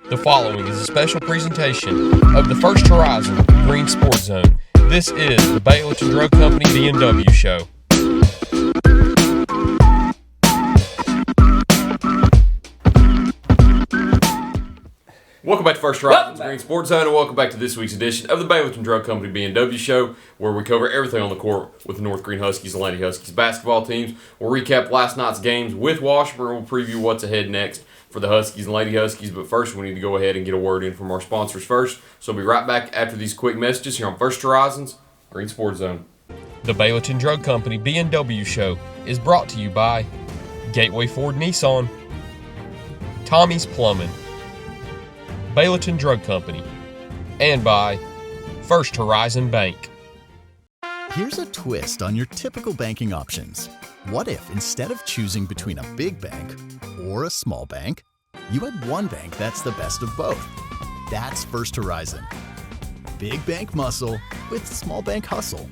The following is a special presentation of the First Horizon Green Sports Zone. This is the Baileyton Drug Company BNW show. Welcome back to First Horizon Green Sports Zone, and welcome back to this week's edition of the Baileyton Drug Company BNW show, where we cover everything on the court with the North Green Huskies and Lady Huskies basketball teams. We'll recap last night's games with Washburn. We'll preview what's ahead next for the Huskies and Lady Huskies, but first we need to go ahead and get a word in from our sponsors first. So we'll be right back after these quick messages here on First Horizon's Green Sports Zone. The Baileyton Drug Company BNW show is brought to you by Gateway Ford Nissan, Tommy's Plumbing, Baileyton Drug Company, and by First Horizon Bank. Here's a twist on your typical banking options. What if, instead of choosing between a big bank or a small bank, you had one bank that's the best of both? That's First Horizon. Big bank muscle with small bank hustle.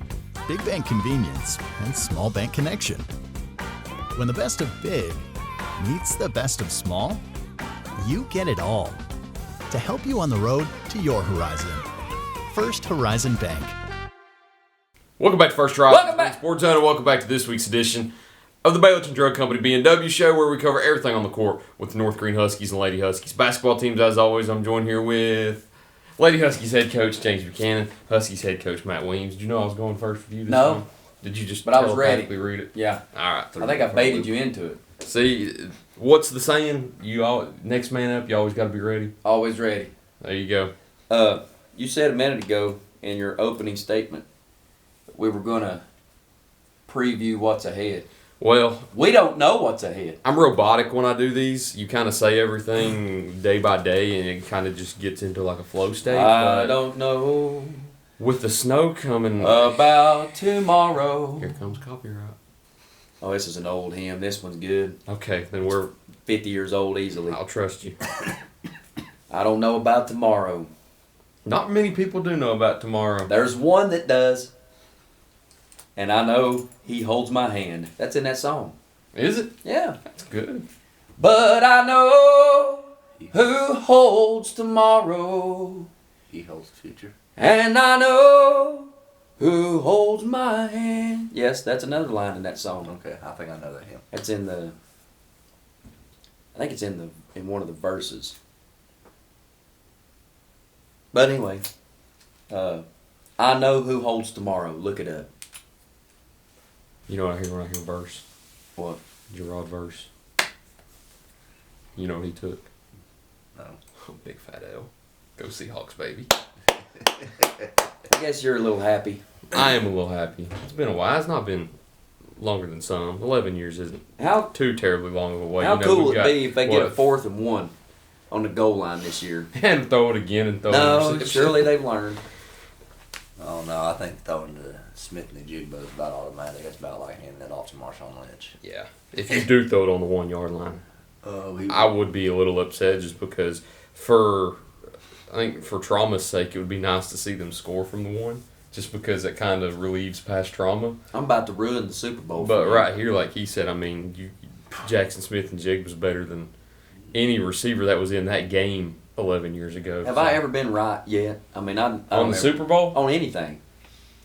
Big bank convenience and small bank connection. When the best of big meets the best of small, you get it all. To help you on the road to your horizon. First Horizon Bank. Welcome back to First Horizon Sports Zone, and welcome back to this week's edition of the Baileyton Drug Company BNW show, where we cover everything on the court with the North Green Huskies and Lady Huskies basketball teams. As always, I'm joined here with Lady Huskies head coach James Buchanan, Huskies head coach Matt Weems. Did you know I was going first with you this No. time? Did you just But I was ready. telepathically read it? Yeah. All right. I think I baited you into it. See, what's the saying? Next man up, you always got to be ready. Always ready. There you go. You said a minute ago in your opening statement that we were going to preview what's ahead. Well, We don't know what's ahead. I'm robotic when I do these. You kind of say everything day by day, and it kind of just gets into like a flow state. I But don't know with the snow coming, about tomorrow. here comes copyright. Oh, this is an old hymn. This one's good. Okay, then we're. 50 years old easily. I'll trust you. I don't know about tomorrow. Not many people do know about tomorrow. There's one that does. And I know he holds my hand. That's in that song. Is it? Yeah. That's good. But I know who holds tomorrow. He holds the future. And I know who holds my hand. Yes, that's another line in that song. Okay, I think I know that hymn. It's in the. I think it's in one of the verses. But anyway, I know who holds tomorrow. Look it up. You know what I hear when I hear verse? What? Gerard Verse. You know what he took? No. Big fat L. Go Seahawks, baby. I guess you're a little happy. I am a little happy. It's been a while. It's not been longer than some. 11 years isn't How too terribly long of a wait. how cool we've would it got, be if they get a what, 4th and 1 on the goal line this year? and throw it again and throw No, it. surely they've learned. Oh, no, I think throwing to Smith and the Jigba is about automatic. It's about like handing it off to Marshawn Lynch. Yeah. If you do throw it on the 1 yard line, I would be a little upset just because I think for trauma's sake, it would be nice to see them score from the 1, just because it kind of relieves past trauma. I'm about to ruin the Super Bowl. But for you. right here, like he said, I mean, Jackson Smith and Jig was better than any receiver that was in that game 11 years ago. Have I ever been right yet? I mean, I on don't the ever- Super Bowl? on anything.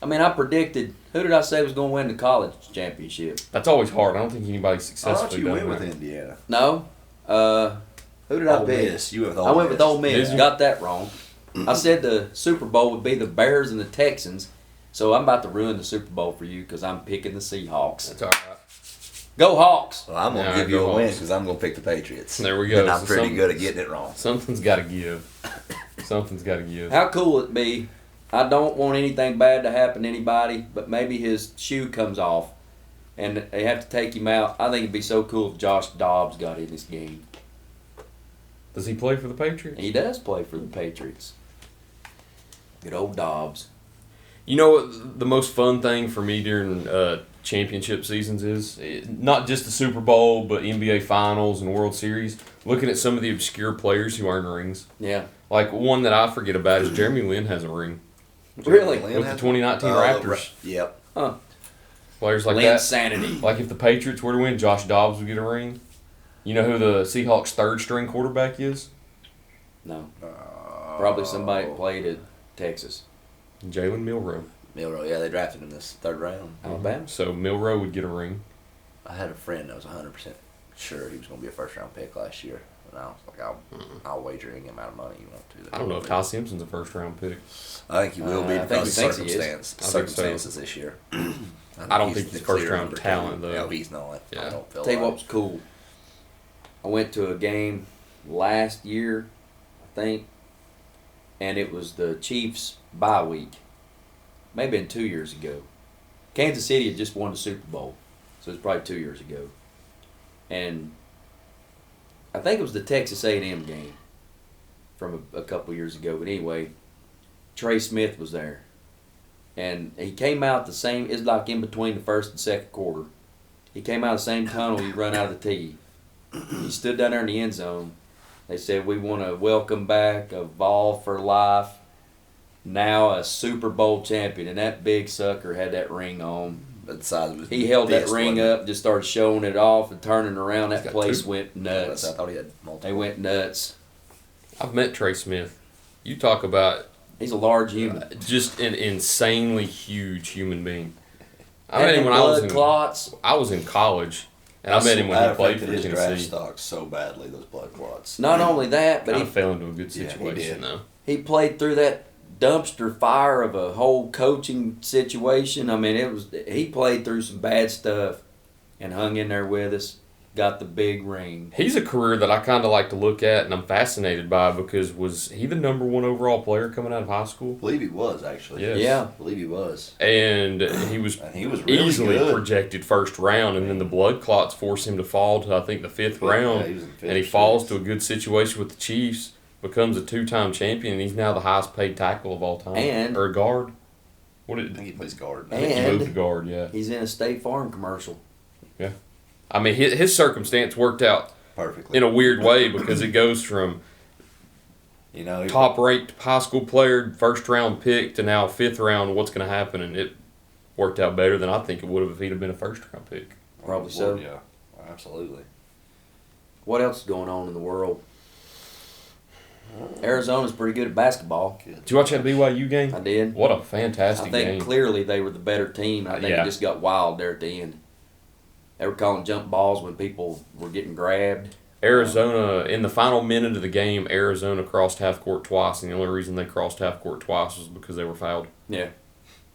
I mean, I predicted. Who did I say was going to win the college championship? That's always hard. I don't think anybody's I successfully thought you done went with that. Indiana. No. Who did I Ole pick? Miss. You went with I Ole went with Miss. Ole Miss. Did you? Got that wrong. I said the Super Bowl would be the Bears and the Texans. So I'm about to ruin the Super Bowl for you because I'm picking the Seahawks. That's all right. Go Hawks! Well, I'm going to Yeah, give you go a win Hawks. because I'm going to pick the Patriots. There we go. And I'm So pretty good at getting it wrong. Something's got to give. Something's got to give. How cool would it be? I don't want anything bad to happen to anybody, but maybe his shoe comes off and they have to take him out. I think it'd be so cool if Josh Dobbs got in this game. Does he play for the Patriots? He does play for the Patriots. Good old Dobbs. You know what the most fun thing for me during championship seasons is? Not just the Super Bowl, but NBA Finals and World Series. Looking at some of the obscure players who earn rings. Yeah. Like, one that I forget about is Jeremy Lin has a ring. Really? With the 2019 Raptors. Yep. Huh. Players like Lynn that. Sanity. Like, if the Patriots were to win, Josh Dobbs would get a ring. You know who the Seahawks' third-string quarterback is? No. Probably somebody that played at Texas. Jalen Milroe. Milroe, yeah, they drafted him this 3rd round. Alabama. So Milroe would get a ring. I had a friend that was 100% sure he was going to be a first-round pick last year. And I was like, I'll wager any amount of money you want to. I don't know if Ty Simpson's a first-round pick. I think he will be because of circumstances so. this year. I don't think he's first-round talent, though. No, he's not. Yeah. I don't feel Tell you like. what was cool. I went to a game last year, I think, and it was the Chiefs' bye week. Maybe been 2 years ago. Kansas City had just won the Super Bowl, so it was probably 2 years ago. And I think it was the Texas A&M game from a couple years ago. But anyway, Trey Smith was there. And he came out the same, it's like in between the first and second quarter. He came out the same tunnel you run out of the tee. He stood down there in the end zone. They said, we want to welcome back a Vol for life, now a Super Bowl champion. And that big sucker had that ring on. The size was He held that ring wasn't up, just started showing it off and turning around. That got place 2. went it? nuts. I thought he had multiple. They went nuts. I've met Trey Smith. You talk about He's a large human. just an insanely huge human being. I Had met him them when blood clots. I was in college, and I met him when he played for his draft Tennessee. stock so badly, those blood clots. Not only that, but Kind of he fell into a good Yeah, he situation, did. though. he played through that dumpster fire of a whole coaching situation. I mean, he played through some bad stuff and hung in there with us. Got the big ring. He's a career that I kind of like to look at, and I'm fascinated by because was he the number 1 overall player coming out of high school? I believe he was, actually. Yes. Yeah. I believe he was. And he was And he was really easily good. projected first round, and then the blood clots forced him to fall to, I think, the 5th round. Yeah, he was in 5th and he or falls 6th. to a good situation with the Chiefs, becomes a 2-time champion, and he's now the highest paid tackle of all time. And- or a guard. What I did think he plays guard. I think he And- moved to guard, yeah. He's in a State Farm commercial. I mean, his circumstance worked out Perfectly. in a weird way because it goes from You know, he- top-ranked high school player, first-round pick, to now 5th round, what's going to happen, and it worked out better than I think it would have if he'd have been a first-round pick. Probably so. Yeah, absolutely. What else is going on in the world? Arizona's pretty good at basketball. Did you watch that BYU game? I did. What a fantastic I think game. clearly they were the better team. I think Yeah. it just got wild there at the end. They were calling jump balls when people were getting grabbed. Arizona, in the final minute of the game, Arizona crossed half court twice, and the only reason they crossed half court twice was because they were fouled. Yeah.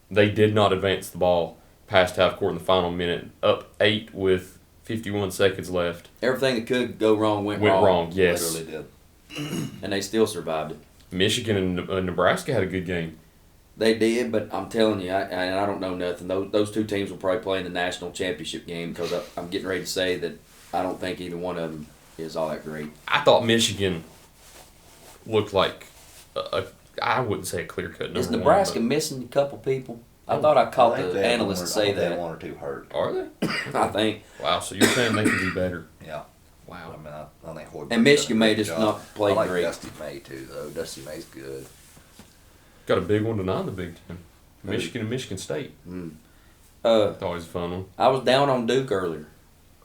They did not advance the ball past half court in the final minute, up 8 with 51 seconds left. Everything that could go wrong went Went wrong. wrong, yes. Literally did. And they still survived it. Michigan and Nebraska had a good game. They did, but I'm telling you, I don't know nothing. Those two teams will probably play in the national championship game because I'm getting ready to say that I don't think either one of them is all that great. I thought Michigan looked like I wouldn't say a clear-cut number Is Nebraska one, missing a couple people? I thought I caught think the they had analysts one or- say I think they had that. one or two hurt. but are they? I think. Wow, so you're saying they could be better. Yeah. I Wow. mean, I think Hoiberg And Michigan did a may great just job. not play I like great. Dusty May, too, though. Dusty May's good. Got a big one tonight in the Big Ten. Michigan and Michigan State. It's always a fun one. I was down on Duke earlier.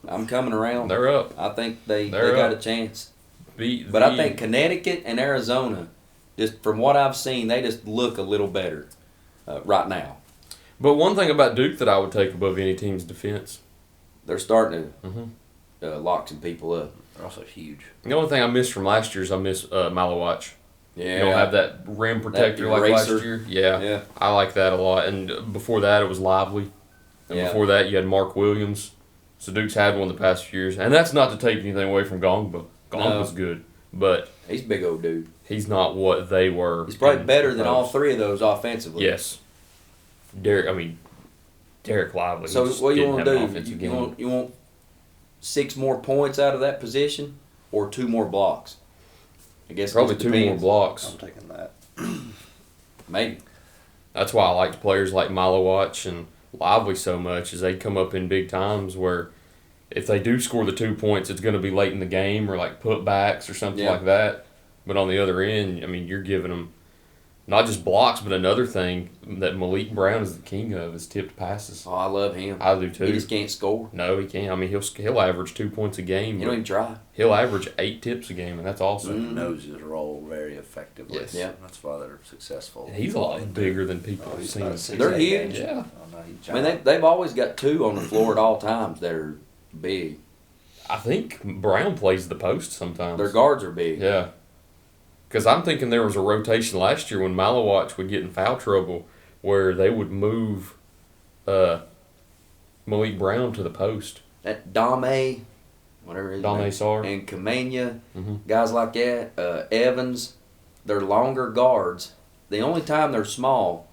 I'm coming around. They're up. I think they They're got up. a chance. But I think Connecticut and Arizona, just from what I've seen, they just look a little better right now. But one thing about Duke that I would take above any team's defense. They're starting Mm-hmm. to lock some people up. They're also huge. The only thing I missed from last year's, I miss Malowatch. Yeah. You don't have that rim protector like eraser. last year. Yeah, Yeah. I like that a lot. And before that, it was Lively. And Yeah. before that, you had Mark Williams. So Duke's had one the past few years. And that's not to take anything away from Gongba. Gongba's good. But He's a big old dude. he's not what they were. He's probably in better the than all pros. three of those offensively. Yes. Derek Lively. So just what you didn't want have to an do? offensive You game. want 6 more points out of that position, or 2 more blocks? I guess it Probably just 2 more depends. blocks. I'm taking that. Maybe. That's why I liked players like Malowatch and Lively so much, is they come up in big times where if they do score the 2 points, it's going to be late in the game or like putbacks or something Yeah. like that. But on the other end, I mean, you're giving them not just blocks, but another thing that Malik Brown is the king of is tipped passes. Oh, I love him. I do too. He just can't score. No, he can't. I mean, he'll average 2 points a game. He don't even try. He'll average 8 tips a game, and that's awesome. He knows his role very effectively. Yes. Yeah. That's why they're successful. And he's a lot bigger than people have seen. They're huge. Yeah. I mean, they've always got 2 on the floor at all times that are big. I think Brown plays the post sometimes. Their guards are big. Yeah. Because I'm thinking there was a rotation last year when Malowatch would get in foul trouble where they would move Malik Brown to the post. That Dame, whatever his Dame name, Sarr. and Kamania, Mhm. guys like that, Evans, they're longer guards. The only time they're small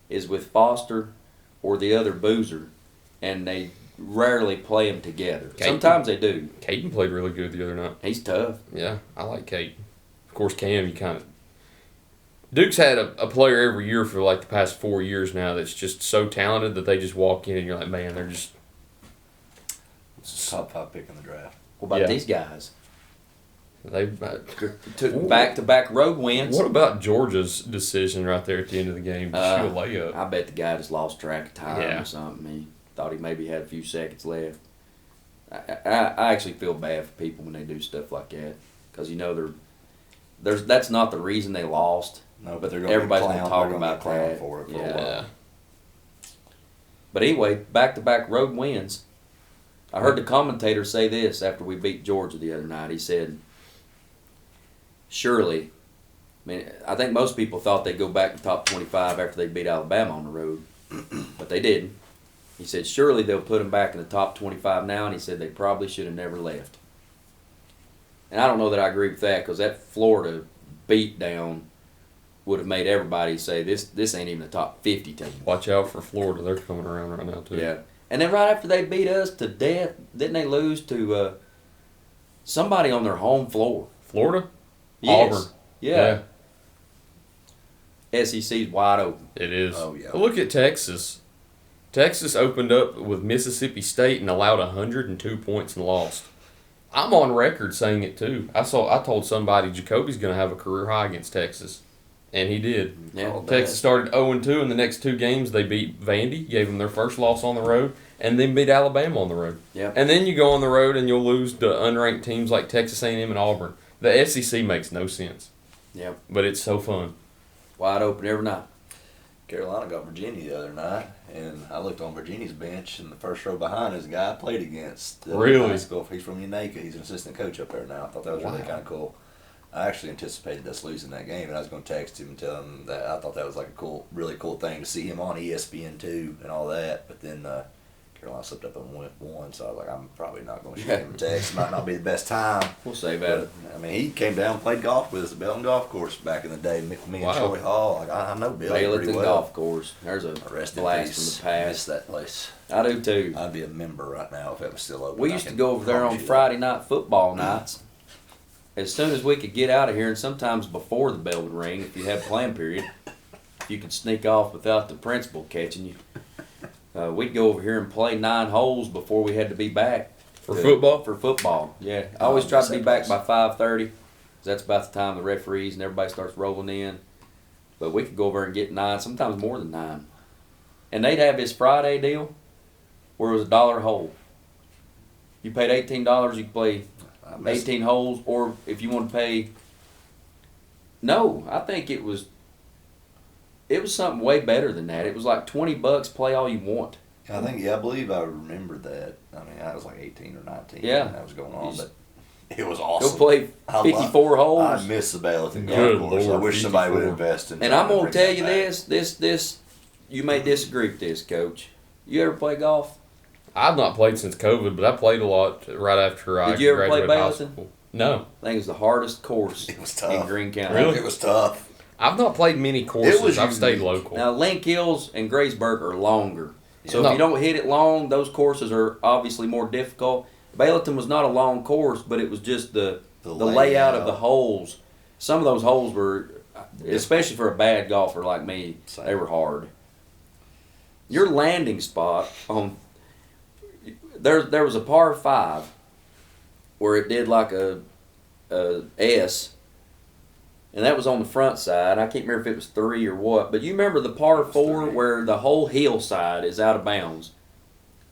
is with Foster or the other Boozer, and they rarely play them together. Caton. Sometimes they do. Caton played really good the other night. He's tough. Yeah, I like Caton. Of course, Cam, you kind of... Duke's had a player every year for like the past 4 years now that's just so talented that they just walk in and you're like, man, they're just... Top 5 pick in the draft. What about Yeah. these guys? They Took back-to-back road wins. What about Georgia's decision right there at the end of the game to shoot a layup? I bet the guy just lost track of time Yeah. or something. He thought he maybe had a few seconds left. I actually feel bad for people when they do stuff like that because that's not the reason they lost. No, but they're going Everybody's to gonna talk about clown that. for it for Yeah. a while. Yeah. But anyway, back-to-back road wins. I heard the commentator say this after we beat Georgia the other night. He said, surely, I mean, I think most people thought they'd go back to top 25 after they beat Alabama on the road, but they didn't. He said, surely they'll put them back in the top 25 now, and he said they probably should have never left. And I don't know that I agree with that because that Florida beatdown would have made everybody say this ain't even a top 50 team. Watch out for Florida. They're coming around right now, too. Yeah. And then right after they beat us to death, didn't they lose to somebody on their home floor? Florida? Yes. Auburn. Yeah. SEC's wide open. It is. Oh, yeah. But look at Texas. Texas opened up with Mississippi State and allowed 102 points and lost. I'm on record saying it too. I told somebody Jacoby's going to have a career high against Texas, and he did. Yeah. Texas started 0-2 in the next 2 games. They beat Vandy, gave them their first loss on the road, and then beat Alabama on the road. Yeah. And then you go on the road and you'll lose to unranked teams like Texas A&M and Auburn. The SEC makes no sense, Yeah. but it's so fun. Wide open every night. Carolina got Virginia the other night, and I looked on Virginia's bench, and the first row behind is a guy I played against. Really? High school. He's from Unaka. He's an assistant coach up there now. I thought that was really Wow. kind of cool. I actually anticipated us losing that game, and I was going to text him and tell him that I thought that was like a really cool thing to see him on ESPN too and all that. But then Carolina slipped up and won, so I was like, I'm probably not going to shoot him a text. Might not be the best time. We'll save at it. But, I mean, he came down and played golf with us at Baileyton Golf Course back in the day. Me and Wow. Troy Hall. Like, I know Billy pretty Baileyton well. Golf Course. There's a Rest in blast peace. from the past. Miss that place. I do too. I'd be a member right now if it was still open. We I used to can go over there promise on you Friday night football nights. As soon as we could get out of here, and sometimes before the bell would ring, if you had plan period, if you could sneak off without the principal catching you. We'd go over here and play 9 holes before we had to be back. For football? For football, yeah. I always try to be back by 5:30, 'cause that's about the time the referees and everybody starts rolling in. But we could go over and get 9, sometimes more than 9. And they'd have this Friday deal where it was $1 a hole. You paid $18, you could play I missed 18 holes, or if you want to pay. No, I think it was something way better than that. It was like $20, play all you want. I think, I believe I remember that. I mean, I was like 18 or 19 Yeah. when that was going on, You but it was Go awesome. play I 54 holes. I miss the Baileyton Good Golf Course. I Lord, wish somebody would 54. invest in And trying I'm gonna bring tell that you back. this. You may disagree with this, Coach. You ever play golf? I've not played since COVID, but I played a lot right after I Did you ever play graduated high Baileyton? school. No. I think it's the hardest course It was in tough. Greene County. Really? It was tough. I've not played many courses. was I've stayed unique. local. Now Link Hills and Graysburg are longer, so No. if you don't hit it long, those courses are obviously more difficult. Baileyton was not a long course, but it was just the layout of the holes. Some of those holes were, especially for a bad golfer like me, they were hard. Your landing spot on there was a par 5 where it did like a S, and that was on the front side. I can't remember if it was 3 or what, but you remember the par 4 where the whole hillside is out of bounds,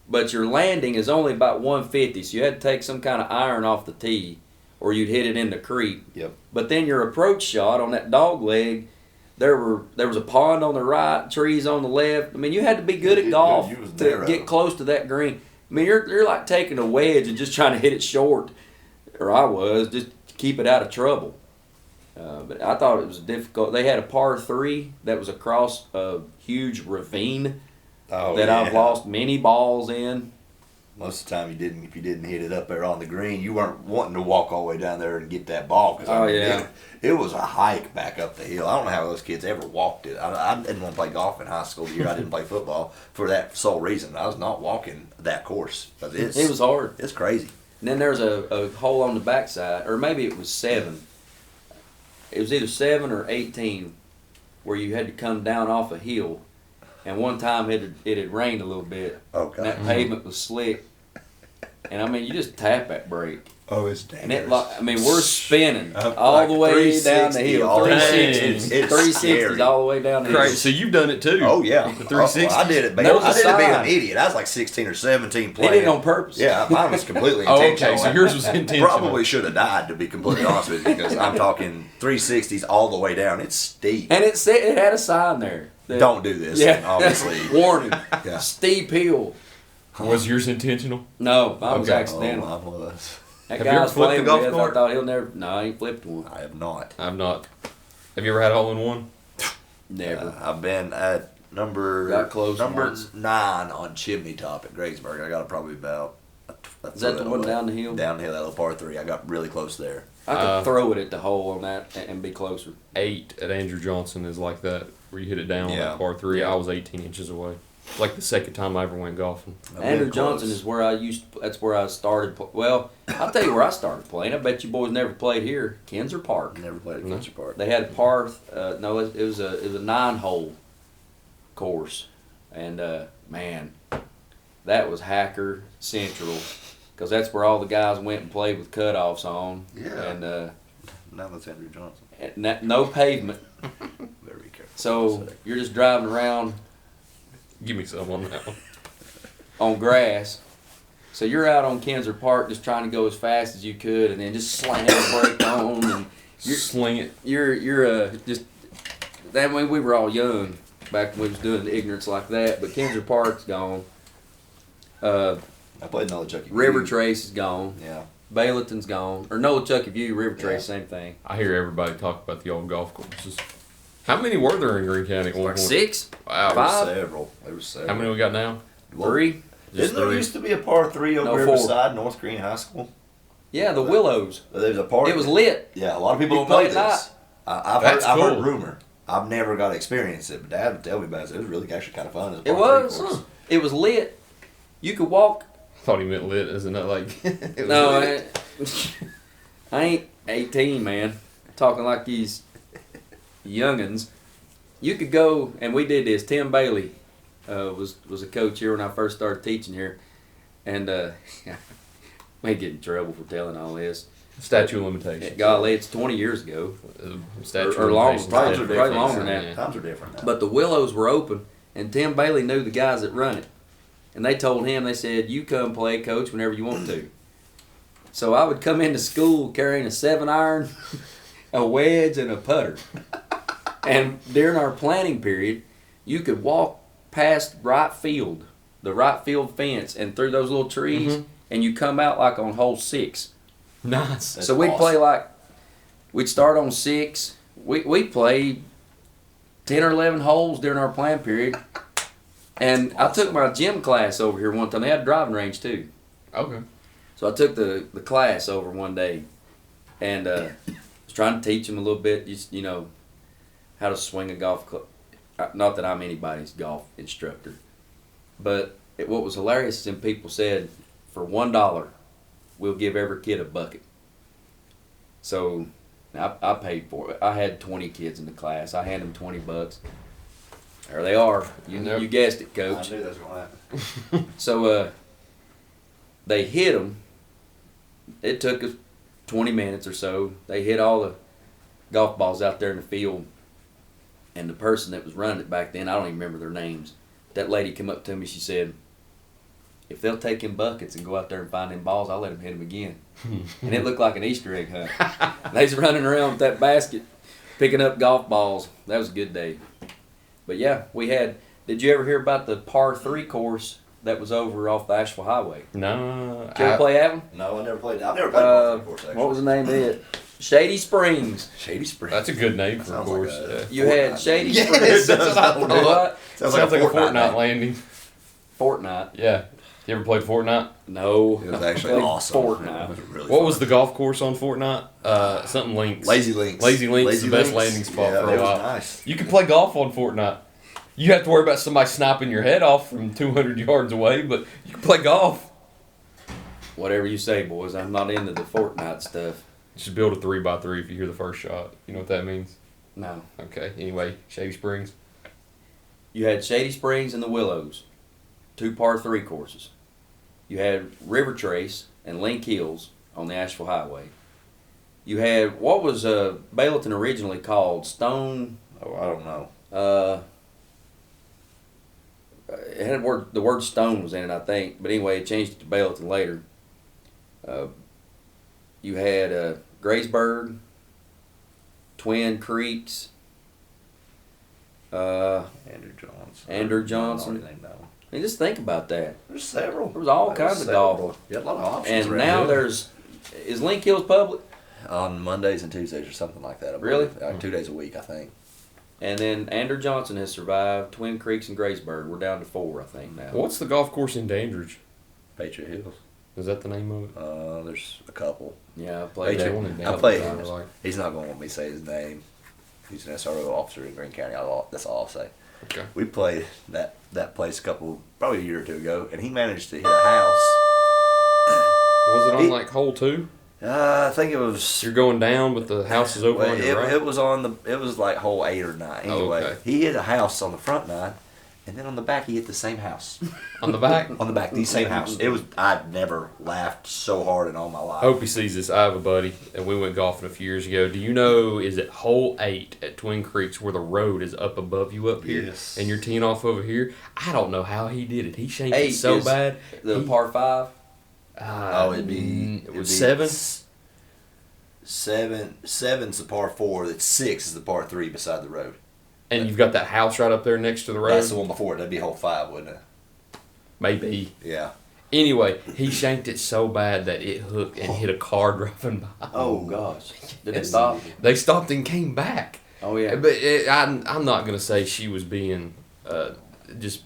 but your landing is only about 150, so you had to take some kind of iron off the tee, or you'd hit it in the creek. Yep. But then your approach shot on that dog leg, there was a pond on the right, trees on the left. I mean, you had to be good at golf to get close to that green. I mean, you're like taking a wedge and just trying to hit it short, or I was, just to keep it out of trouble. But I thought it was difficult. They had a par 3 that was across a huge ravine I've lost many balls in. Most of the time, if you didn't hit it up there on the green, you weren't wanting to walk all the way down there and get that ball. Cause it was a hike back up the hill. I don't know how those kids ever walked it. I didn't want to play golf in high school the year I didn't play football for that sole reason. I was not walking that course. But it was hard. It's crazy. And then there's a hole on the backside, or maybe it was 7. It was either 7 or 18, where you had to come down off a hill. And one time it had rained a little bit. Okay. And that pavement was slick. And I mean, you just tap that brake. Oh, it's dangerous. And I mean, we're spinning all the way down the hill. 360s all the way down the hill. Crazy. So you've done it too. Oh, yeah. The 360. I did it, man. I did it being an idiot. I was like 16 or 17 playing. He did it on purpose. Yeah, mine was completely intentional. Okay, so yours was intentional. Probably should have died, to be completely honest with you, because I'm talking 360s all the way down. It's steep. And it had a sign there. Don't do this, obviously. Warning. Yeah. Steep hill. Was yours intentional? No, mine was accidental. Oh, mine was. That Have you ever flipped a golf I cart? thought he'll never. No, I ain't flipped one. I have not. I've not. Have you ever had a hole in one? Never. I've been at number Got close once. 9 on Chimney Top at Gregsburg. I got it probably about. Is that the one down the hill? Down the hill, that little par 3. I got really close there. I could throw it at the hole on that and be closer. 8 at Andrew Johnson is like that, where you hit it down on that par 3. Yeah. I was 18 inches away. Like the second time I ever went golfing. Andrew Johnson is where that's where I started. Well, I'll tell you where I started playing. I bet you boys never played here. Kinser Park. Never played at Kinser Park. They had a par. No, it was a 9-hole course, and man, that was hacker central, because that's where all the guys went and played with cutoffs on. Yeah. And now that's Andrew Johnson. And no pavement. Very careful. So you're just driving around. Give me some on that one. On grass. So you're out on Kinser Park just trying to go as fast as you could, and then just slam the brake on and Sling it. You're just that way. We were all young back when we was doing the ignorance like that. But Kinser Park's gone. I played Nolichucky. River Trace is gone. Yeah. Baileyton's gone. Or Nolichucky View, River Trace, same thing. I hear everybody talk about the old golf courses. How many were there in Greene County at one point? 6? Wow. Five? There were several. How many we got now? 3? Didn't there used to be a par 3 over 4. Riverside, North Greene High School? Yeah, the Willows. There's a par. It was lit. Yeah, a lot of people You don't know played this. I've cool. heard rumor. I've never got to experience it, but Dad would tell me about it. It was really actually kind of fun. As a It par 3 was. course. It was lit. You could walk. I thought he meant lit, isn't it? Like, it was No, lit. I ain't 18, man. Talking like these youngins. You could go, and we did this. Tim Bailey was a coach here when I first started teaching here, and may get in trouble for telling all this. Statute of limitations. Golly, it's 20 years ago. Statute Or of longer, limitations. probably longer than that. Yeah. Times are different now. But the Willows were open, and Tim Bailey knew the guys that run it. And they told him, they said, you come play, coach, whenever you want to. So I would come into school carrying a 7-iron, a wedge, and a putter. And during our planning period, you could walk past right field, the right field fence, and through those little trees, and you come out like on hole 6. Nice. That's So we'd awesome. play like, we'd start on 6. We played 10 or 11 holes during our plan period. And I took my gym class over here one time. They had a driving range too. Okay. So I took the class over one day and was trying to teach them a little bit, just, you know, how to swing a golf club. Not that I'm anybody's golf instructor. But what was hilarious is when people said, for $1, we'll give every kid a bucket. So I paid for it. I had 20 kids in the class. I handed them $20. There they are. You guessed it, Coach. I knew that was going to happen. So they hit them. It took us 20 minutes or so. They hit all golf balls out there in the field, and the person that was running it back then, I don't even remember their names. That lady came up to me. She said, "If they'll take in buckets and go out there and find them balls, I'll let them hit them again." And it looked like an Easter egg hunt. They was running around with that basket, picking up golf balls. That was a good day. But yeah, we had. Did you ever hear about the par 3 course that was over off the Asheville Highway? No. Did you ever play that one? No, I never played. I've never played a course actually. What was the name of it? Shady Springs. Shady Springs. That's a good name for a Sounds course. like a- You had Shady Yes, Springs. that's what I thought. What? Sounds like a Fortnite landing. Fortnite. Yeah. You ever played Fortnite? No. It was actually Played awesome. Fortnite. It was really What fun. was the golf course on Fortnite? Something Links. Lazy Links? Lazy Links is Lazy the best Links. landing spot Yeah, for it a was while. nice. You can play golf on Fortnite. You have to worry about somebody sniping your head off from 200 yards away, but you can play golf. Whatever you say, boys. I'm not into the Fortnite stuff. Just build a 3x3 if you hear the first shot. You know what that means? No. Okay. Anyway, Shady Springs. You had Shady Springs and the Willows, 2 par 3 courses. You had River Trace and Link Hills on the Asheville Highway. You had, what was Baileyton originally called? Stone. Oh, I don't know. It had the word stone was in it, I think. But anyway, it changed it to Baileyton later. You had Graysburg, Twin Creeks, Andrew Johnson. Andrew Johnson. I don't know anything about him. and just think about that. There's several. There was all There kinds was of golf. several. You had a lot of options. And around now here. is Link Hills public? on Mondays and Tuesdays or something like that. I Really? believe. 2 days a week, I think. And then Andrew Johnson has survived. Twin Creeks and Graysburg. We're down to 4, I think, now. What's the golf course in Dandridge? Patriot Hills. Is that the name of it? There's a couple. Yeah, I played Patriot. that. one in I Dandridge, played. I like. He's not going to want me to say his name. He's an SRO officer in Greene County. That's all I'll say. Okay. We played that place probably a year or two ago, and he managed to hit a house. Was it on He- like hole 2? I think it was. You're going down, but the house is over Well, on your right. it was it was like hole 8 or 9. Anyway, okay. he hit a house on the front 9, and then on the back he hit the same house. On the back. On the back, the same house. I'd never laughed so hard in all my life. I hope he sees this. I have a buddy, and we went golfing a few years ago. Do you know, is it hole 8 at Twin Creeks where the road is up above you up here? Yes. And you're teeing off over here? I don't know how he did it. He shanked 8 it so is bad. The He- par 5. It'd be It was 7? 7's the par 4. That's 6 is the par 3 beside the road. And you've got that house right up there next to the road? That's the one before it. That'd be hole 5, wouldn't it? Maybe. Yeah. Anyway, he shanked it so bad that it hooked and hit a car driving by. Oh, gosh. Did it stop? They stopped and came back. Oh, yeah. But I'm not going to say she was being just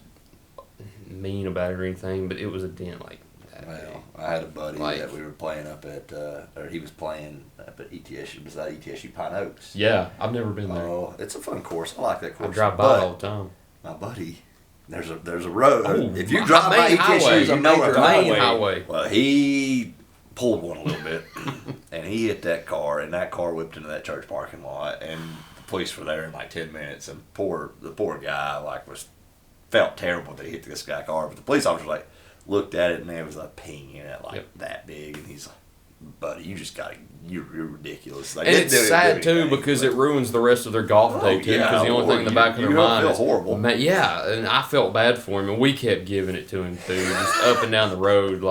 mean about it or anything, but it was a dent like that. Well, I had a buddy Like- that we were playing up at, or he was playing up at ETSU, beside ETSU Pine Oaks. Yeah, I've never been there. Oh, it's a fun course. I like that I course. drive by But it all the time. my buddy, there's a road. Oh, if you drive by main ETSU, highway. you know what I'm Main talking about. highway. Well, he pulled one a little bit, and he hit that car, and that car whipped into that church parking lot, and the police were there in like 10 minutes, and the poor guy felt terrible that he hit this guy's car, but the police officer looked at it, and there was a ping in it that big, and he's like, "Buddy, you're ridiculous." And it's sad too because it ruins the rest of their golf day too. Because the only thing in the back of their mind feel is horrible. Man, yeah, and I felt bad for him, and we kept giving it to him too, just up and down the road,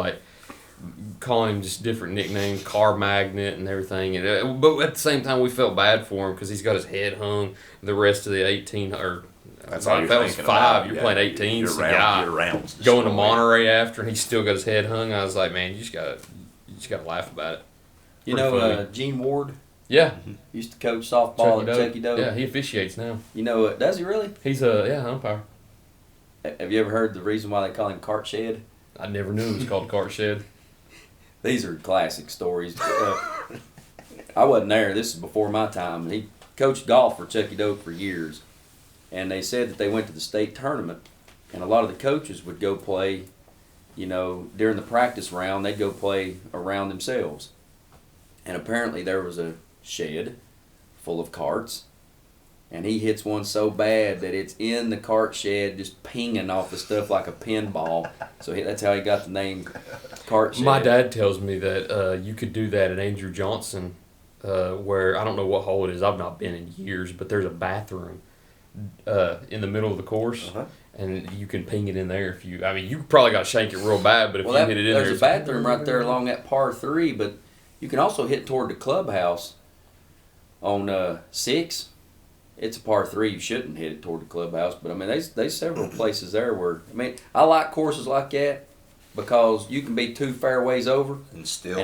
calling him just different nicknames, car magnet and everything. And but at the same time, we felt bad for him because he's got his head hung the rest of the 18 or. That's all you're that was thinking 5. about. You're Yeah, playing 18. your So rounds going to destroyed. Monterey after, and he's still got his head hung. I was like, man, you just gotta laugh about it. You Pretty know, funny. Gene Ward Yeah, used to coach softball at Chucky Doe. Yeah, he officiates now. You know, does he really? He's a umpire. Have you ever heard the reason why they call him Cart Shed? I never knew it was called Cart Shed. These are classic stories. I wasn't there. This is before my time. He coached golf for Chucky Doe for years. And they said that they went to the state tournament, and a lot of the coaches would go play, during the practice round, they'd go play a round themselves. And apparently there was a shed full of carts, and he hits one so bad that it's in the cart shed just pinging off the stuff like a pinball. So that's how he got the name Cart Shed. My dad tells me that you could do that at Andrew Johnson where I don't know what hole it is. I've not been in years, but there's a bathroom in the middle of the course, and you can ping it in there if you. I mean, you probably got to shank it real bad, but if you hit it in there, there's a bathroom right there along that par 3, but you can also hit toward the clubhouse on 6. It's a par 3. You shouldn't hit it toward the clubhouse, but I mean, there's several places there where I like courses like that because you can be 2 fairways over and it's still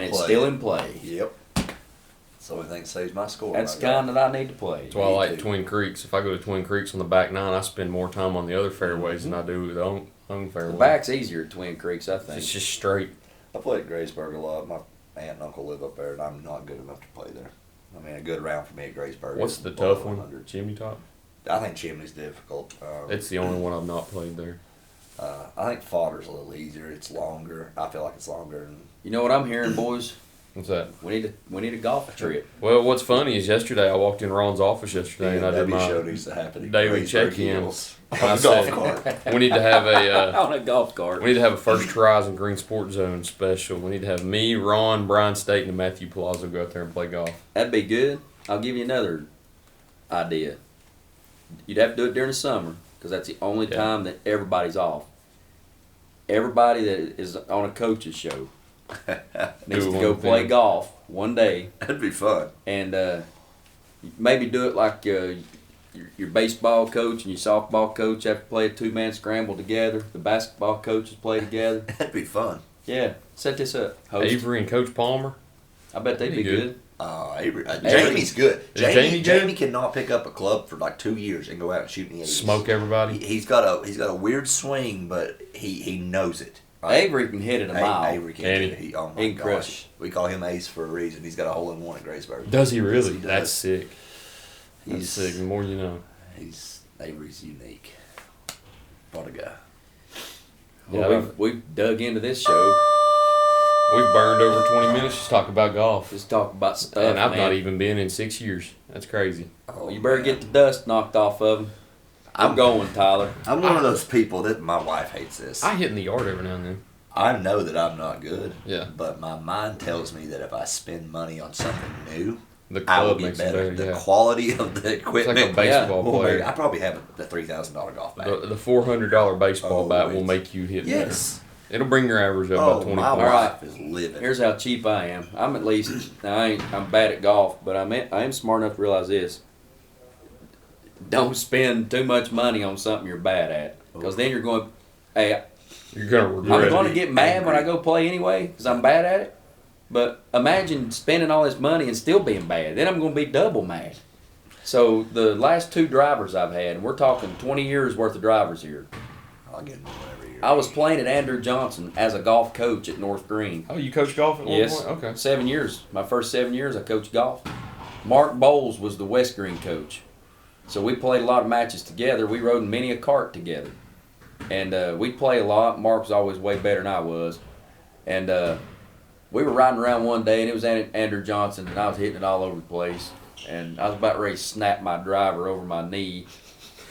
in play. Yep. That's the only thing that saves my score. That's the kind that I need to play. That's why I like Twin Creeks. If I go to Twin Creeks on the back 9, I spend more time on the other fairways than I do the own fairway. The back's easier at Twin Creeks, I think. It's just straight. I played at Graysburg a lot. My aunt and uncle live up there, and I'm not good enough to play there. I mean, a good round for me at Graysburg. What's the tough one? Chimney Top? I think Chimney's difficult. It's the only one I've not played there. I think Fodder's a little easier. It's longer. I feel like it's longer. You know what I'm hearing, boys? What's that? We need a golf trip. Well, what's funny is yesterday I walked in Ron's office yesterday and I did my daily check-in. I said, we need to have on a golf cart. We need to have a First Horizon Green Sports Zone special. We need to have me, Ron, Brian Staten, and Matthew Palazzo go out there and play golf. That'd be good. I'll give you another idea. You'd have to do it during the summer because that's the only time that everybody's off. Everybody that is on a coach's show needs to go play golf one day. That'd be fun. And maybe do it like your baseball coach and your softball coach have to play a 2-man scramble together. The basketball coaches play together. That'd be fun. Yeah. Set this up. Host. Avery and Coach Palmer. I bet they'd be good. Avery. Jamie's good. Jamie cannot pick up a club for like 2 years and go out and shoot in the 80s. Smoke everybody. He's got a weird swing, but he knows it. Avery can hit it a mile. Avery can hit it. Oh my gosh. We call him Ace for a reason. He's got a hole-in-one at Graysburg. Does he really? Yes, he does. That's sick. That's sick. The more you know. Avery's unique. What a guy. Well, Yeah, we've dug into this show. We've burned over 20 minutes just talk about golf. Just talk about stuff, and I've man. not even been in 6 years. That's crazy. Well, you better get the dust knocked off of them. I'm going, Tyler. I'm one of those people that my wife hates this. I hit in the yard every now and then. I know that I'm not good. Yeah. But my mind tells me that if I spend money on something new, The I will club get makes better. it better. The quality of the equipment. It's like a baseball player. I probably have the $3,000 golf bag. The $400 baseball bat will it's- make you hit Yes. better. It'll bring your average up about 20 my points. wife is living. Here's how cheap I am. I'm at least I'm bad at golf, but I am smart enough to realize this. Don't spend too much money on something you're bad at, because then you're going. Hey, You're gonna regret I'm it. going to get mad when I go play anyway, because I'm bad at it. But imagine spending all this money and still being bad. Then I'm going to be double mad. So the last 2 drivers I've had, and we're talking 20 years worth of drivers here. I'll get one every year. I was playing at Andrew Johnson as a golf coach at North Green. Oh, you coach golf at Yes. one point? Okay. 7 years. My first 7 years, I coached golf. Mark Bowles was the West Green coach. So we played a lot of matches together. We rode in many a cart together. And we'd play a lot. Mark was always way better than I was. And we were riding around one day, and it was Andrew Johnson, and I was hitting it all over the place. And I was about ready to snap my driver over my knee.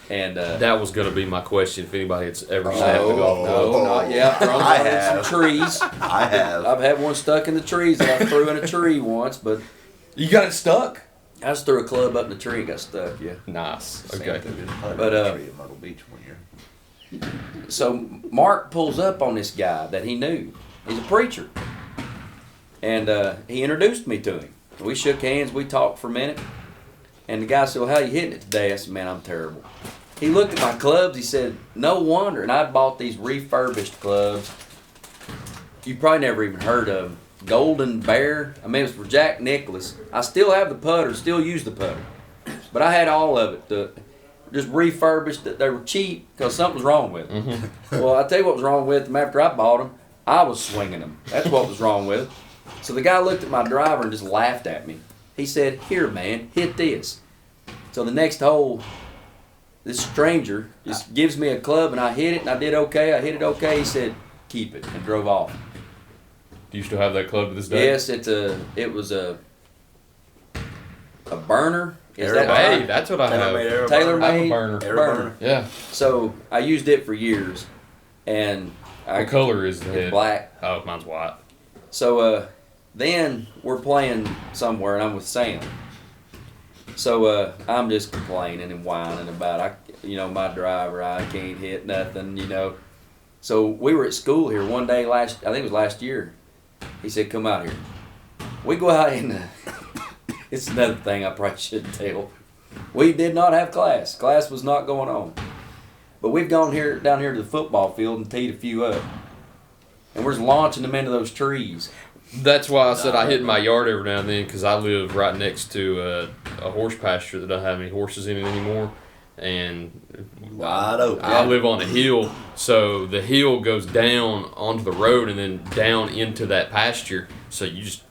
And That was going to be my question if anybody had ever snapped a golf ball. no, not yet. Thrown I one in have. some trees. I have. I've had one stuck in the trees that I threw in a tree once, but You got it stuck? I just threw a club up in the tree and got stuck, yeah. Nice. Same Okay. thing. But, Tree at Myrtle Beach one year. So Mark pulls up on this guy that he knew. He's a preacher. And he introduced me to him. We shook hands, we talked for a minute. And the guy said, well, how you hitting it today? I said, man, I'm terrible. He looked at my clubs, he said, no wonder. And I bought these refurbished clubs. You probably never even heard of them. Golden Bear. I mean, it was for Jack Nicklaus. I still have the putter, still use the putter. But I had all of it. Just refurbished. They were cheap because something was wrong with them. Well, I'll tell you what was wrong with them after I bought them. I was swinging them. That's what was wrong with them. So the guy looked at my driver and just laughed at me. He said, here, man, hit this. So the next hole, this stranger just gives me a club and I hit it and I did okay. I hit it okay. He said, keep it, and drove off. Do you still have that club to this day? Yes, it was a burner. Is that Hey, right? that's what I have. Tailor I have a made burner. burner. Yeah. So I used it for years, and What color is the it's head? black. Oh, mine's white. So then we're playing somewhere, and I'm with Sam. So I'm just complaining and whining about my driver. I can't hit nothing, So we were at school here one day I think it was last year. He said, "Come out here." We go out and it's another thing I probably shouldn't tell. We did not have class. Class was not going on. But we've gone down here to the football field and teed a few up. And we're just launching them into those trees. That's why I said I hit my yard every now and then, because I live right next to a horse pasture that doesn't have any horses in it anymore. And Wide open. I live on a hill, so the hill goes down onto the road and then down into that pasture. So you just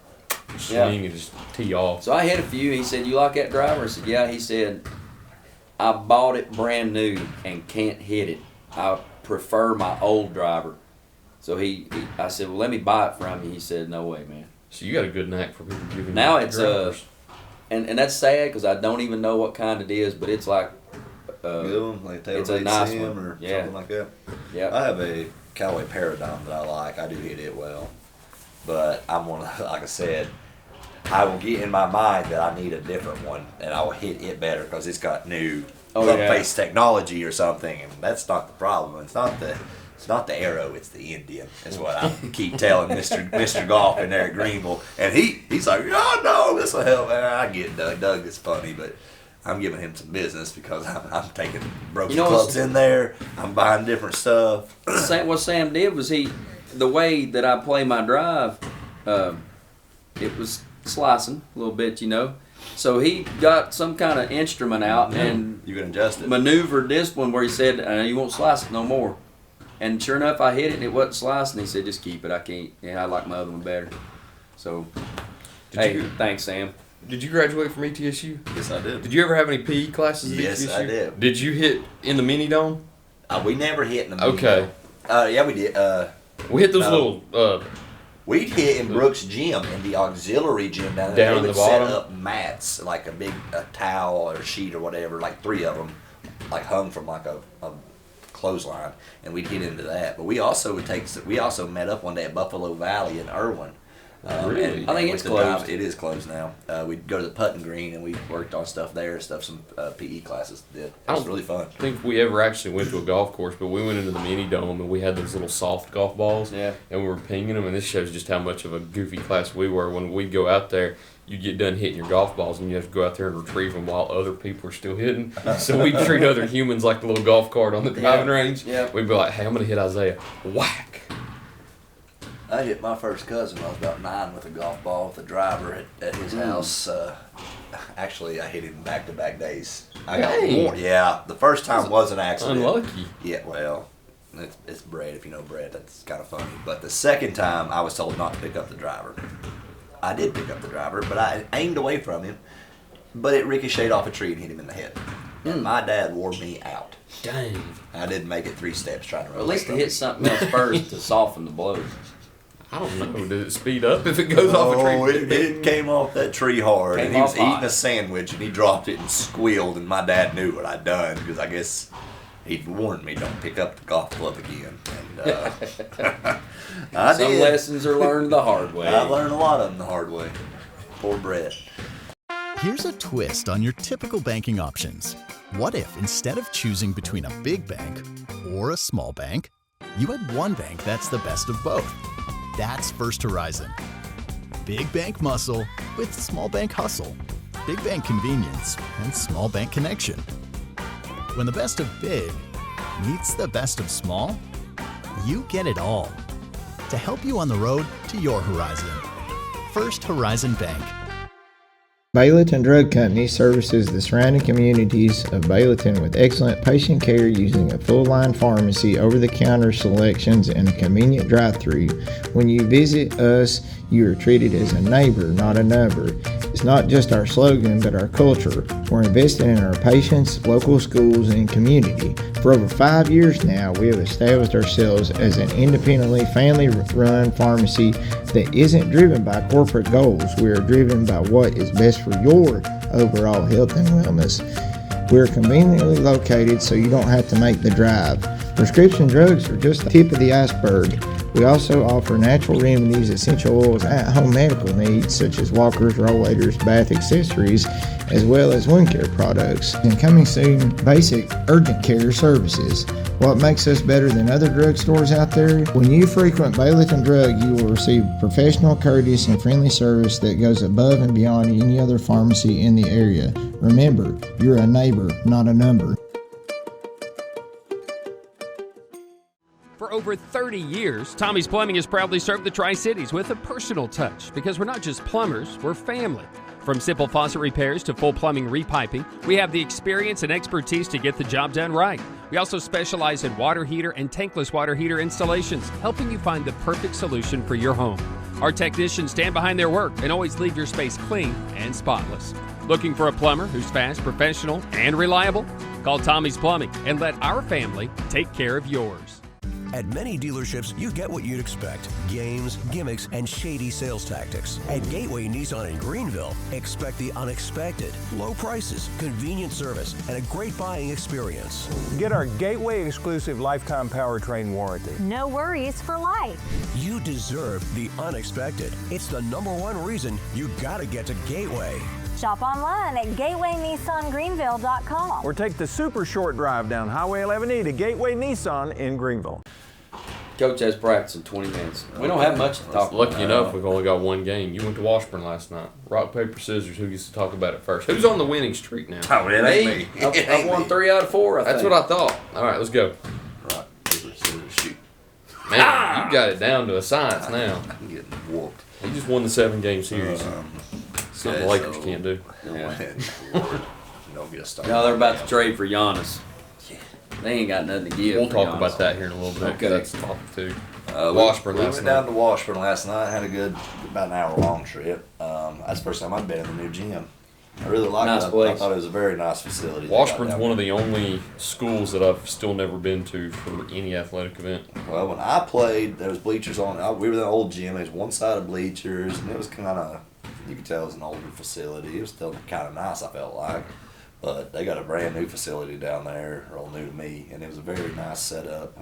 swing and just tee off. So I hit a few. He said, "You like that driver?" I said, "Yeah." He said, "I bought it brand new and can't hit it. I prefer my old driver." So I said, "Well, let me buy it from you." He said, "No way, man." So you got a good knack for people giving Now you it's drivers. and that's sad because I don't even know what kind it is, but it's like Good one, like it's a nice Sim one. or Yeah. something like that. Yeah. I have a Callaway Paradigm that I like. I do hit it well, but I'm one of like I said, I will get in my mind that I need a different one, and I will hit it better because it's got new face technology or something, and that's not the problem. It's not the arrow, it's the Indian, is what I keep telling Mr. Golf in there at Greenville. And he's like, "Oh, no, this will help." And I get Doug. Doug is funny, but I'm giving him some business because I'm taking broken clubs in there. I'm buying different stuff. What Sam did was the way that I play my drive, it was slicing a little bit, So he got some kind of instrument out and you can adjust it. maneuvered this one where he said, "You won't slice it no more." And sure enough, I hit it and it wasn't slicing. He said, "Just keep it. I can't. Yeah, I like my other one better." So, thanks, Sam. Did you graduate from ETSU? Yes, I did. Did you ever have any PE classes at Yes, ETSU? I did. Did you hit in the mini dome? We never hit in the Okay. Yeah, we did. We hit those No. little. We'd hit in Brooks' gym, in the auxiliary gym down there. Down They in the would set bottom? up mats, like a big towel or sheet or whatever, like 3 of them, like hung from like a clothesline, and we'd get into that. But we also met up one day at Buffalo Valley in Irwin. Really? And I think with it's the closed. It is closed now. We'd go to the putting green and we worked on stuff there, some PE classes did. It was really fun. I think we ever actually went to a golf course, but we went into the mini dome and we had those little soft golf balls. Yeah. And we were pinging them, and this shows just how much of a goofy class we were. When we'd go out there, you get done hitting your golf balls and you have to go out there and retrieve them while other people are still hitting. So we treat other humans like the little golf cart on the driving range. Yeah. We'd be like, "Hey, I'm going to hit Isaiah." Whack. I hit my first cousin when I was about 9 with a golf ball with a driver at his house. Actually, I hit him back-to-back days. I got warned. Yeah, the first time was an accident. Unlucky. Yeah, well, it's Brad. If you know Brad, that's kind of funny. But the second time, I was told not to pick up the driver. I did pick up the driver, but I aimed away from him. But it ricocheted off a tree and hit him in the head. And my dad wore me out. Dang. I didn't make it 3 steps trying to run. At least to away hit something else first to soften the blow. I don't know. Did it speed up if it goes off a tree? Oh, it came off that tree hard. Came And he was off hot. eating a sandwich and he dropped it and squealed. And my dad knew what I'd done because I guess he'd warned me, "Don't pick up the golf club again." And I Some did. lessons are learned the hard way. I learned a lot of them the hard way. Poor Brett. Here's a twist on your typical banking options. What if instead of choosing between a big bank or a small bank, you had one bank that's the best of both? That's First Horizon. Big bank muscle with small bank hustle. Big bank convenience and small bank connection. When the best of big meets the best of small, you get it all. To help you on the road to your horizon. First Horizon Bank. Baileyton Drug Company services the surrounding communities of Baileyton with excellent patient care using a full-line pharmacy, over-the-counter selections, and a convenient drive-thru. When you visit us, you are treated as a neighbor, not a number. It's not just our slogan, but our culture. We're investing in our patients, local schools, and community. For over 5 years now, we have established ourselves as an independently family-run pharmacy that isn't driven by corporate goals. We are driven by what is best for your overall health and wellness. We're conveniently located so you don't have to make the drive. Prescription drugs are just the tip of the iceberg. We also offer natural remedies, essential oils, at-home medical needs such as walkers, rollators, bath accessories, as well as wound care products. And coming soon, basic urgent care services. What makes us better than other drugstores out there? When you frequent Baileyton Drug, you will receive professional, courteous, and friendly service that goes above and beyond any other pharmacy in the area. Remember, you're a neighbor, not a number. For over 30 years, Tommy's Plumbing has proudly served the Tri-Cities with a personal touch because we're not just plumbers, we're family. From simple faucet repairs to full plumbing repiping, we have the experience and expertise to get the job done right. We also specialize in water heater and tankless water heater installations, helping you find the perfect solution for your home. Our technicians stand behind their work and always leave your space clean and spotless. Looking for a plumber who's fast, professional, and reliable? Call Tommy's Plumbing and let our family take care of yours. At many dealerships, you get what you'd expect. Games, gimmicks, and shady sales tactics. At Gateway Nissan in Greenville, expect the unexpected. Low prices, convenient service, and a great buying experience. Get our Gateway exclusive lifetime powertrain warranty. No worries for life. You deserve the unexpected. It's the #1 reason you gotta get to Gateway. Shop online at GatewayNissanGreenville.com. Or take the super short drive down Highway 11E to Gateway Nissan in Greenville. Coach has practice in 20 minutes. We don't have much to talk about. Lucky enough, we've only got one game. You went to Washburn last night. Rock, paper, scissors. Who gets to talk about it first? Who's on the winning streak now? Oh, it ain't me. I've won 3 out of 4, I think. That's what I thought. All right, let's go. Rock, paper, scissors, shoot. Man, you got it down to a science now. I'm getting whooped. You just won the 7-game series. Something the Lakers can't do. Yeah. Don't get a start. No, they're about to trade for Giannis. They ain't got nothing to give. We'll for talk Giannis. about that here in a little bit. Okay. That's the topic too. Washburn Washburn we last went night. down to Washburn last night. Had a good, about an hour-long trip. That's the first time I've been in the new gym. I really liked Nice it. I place. thought it was a very nice facility. Washburn's one of the only schools that I've still never been to for any athletic event. Well, when I played, there was bleachers on. We were in the old gym. There was one side of bleachers, and it was kind of, you could tell it was an older facility. It was still kind of nice, I felt like. But they got a brand new facility down there, all new to me, and it was a very nice setup.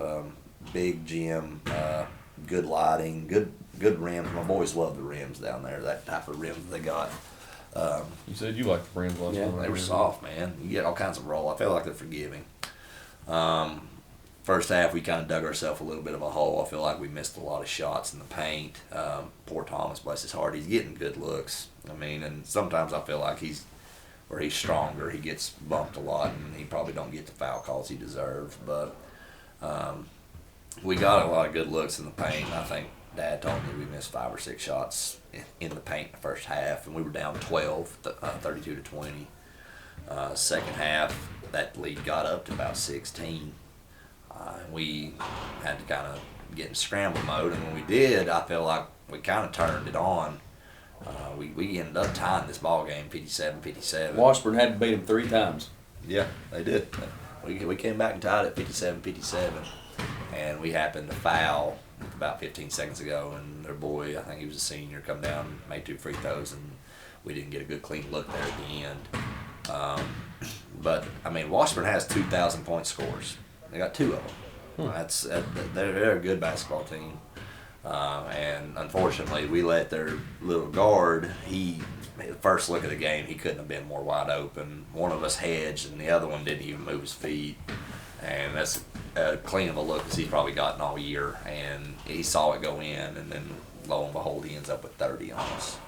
Big gym, good lighting, good rims. My boys love the rims down there, that type of rims they got. You said you liked the rims last Yeah, night. They were soft, man. You get all kinds of roll. I feel like they're forgiving. First half, we kind of dug ourselves a little bit of a hole. I feel like we missed a lot of shots in the paint. Poor Thomas, bless his heart, he's getting good looks. I mean, and sometimes I feel like he's stronger. He gets bumped a lot, and he probably don't get the foul calls he deserves. But we got a lot of good looks in the paint. I think Dad told me we missed 5 or 6 shots in the paint in the first half, and we were down 12, 32-20. Second half, that lead got up to about 16. We had to kind of get in scramble mode, and when we did, I feel like we kind of turned it on. We ended up tying this ball game 57-57. Washburn had to beat them 3 times. Yeah, they did. We came back and tied it 57-57, and we happened to foul about 15 seconds ago, and their boy, I think he was a senior, come down, made 2 free throws, and we didn't get a good clean look there at the end. But I mean, Washburn has 2,000-point scores. They got 2 of them. They're a good basketball team. And unfortunately, we let their little guard, the first look of the game, he couldn't have been more wide open. One of us hedged, and the other one didn't even move his feet. And that's as clean of a look as he's probably gotten all year. And he saw it go in, and then lo and behold, he ends up with 30 on us.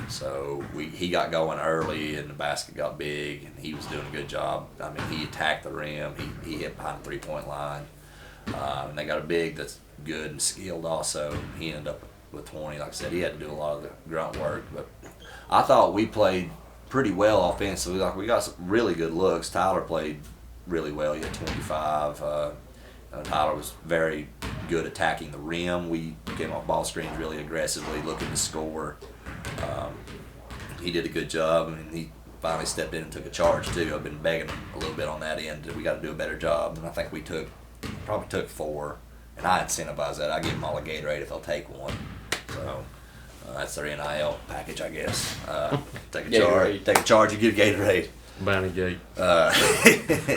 So he got going early, and the basket got big, and he was doing a good job. I mean, he attacked the rim. He hit behind the 3-point line. And they got a big that's good and skilled also. He ended up with 20. Like I said, he had to do a lot of the grunt work. But I thought we played pretty well offensively. Like, we got some really good looks. Tyler played really well. He had 25. Tyler was very good attacking the rim. We came off ball screens really aggressively, looking to score. He did a good job. I mean, he finally stepped in and took a charge too. I've been begging him a little bit on that end. We got to do a better job. And I think we probably took 4. And I incentivize that. I give them all a Gatorade if they'll take one. So that's their NIL package, I guess. Take a charge, you get a Gatorade. Bounty gate.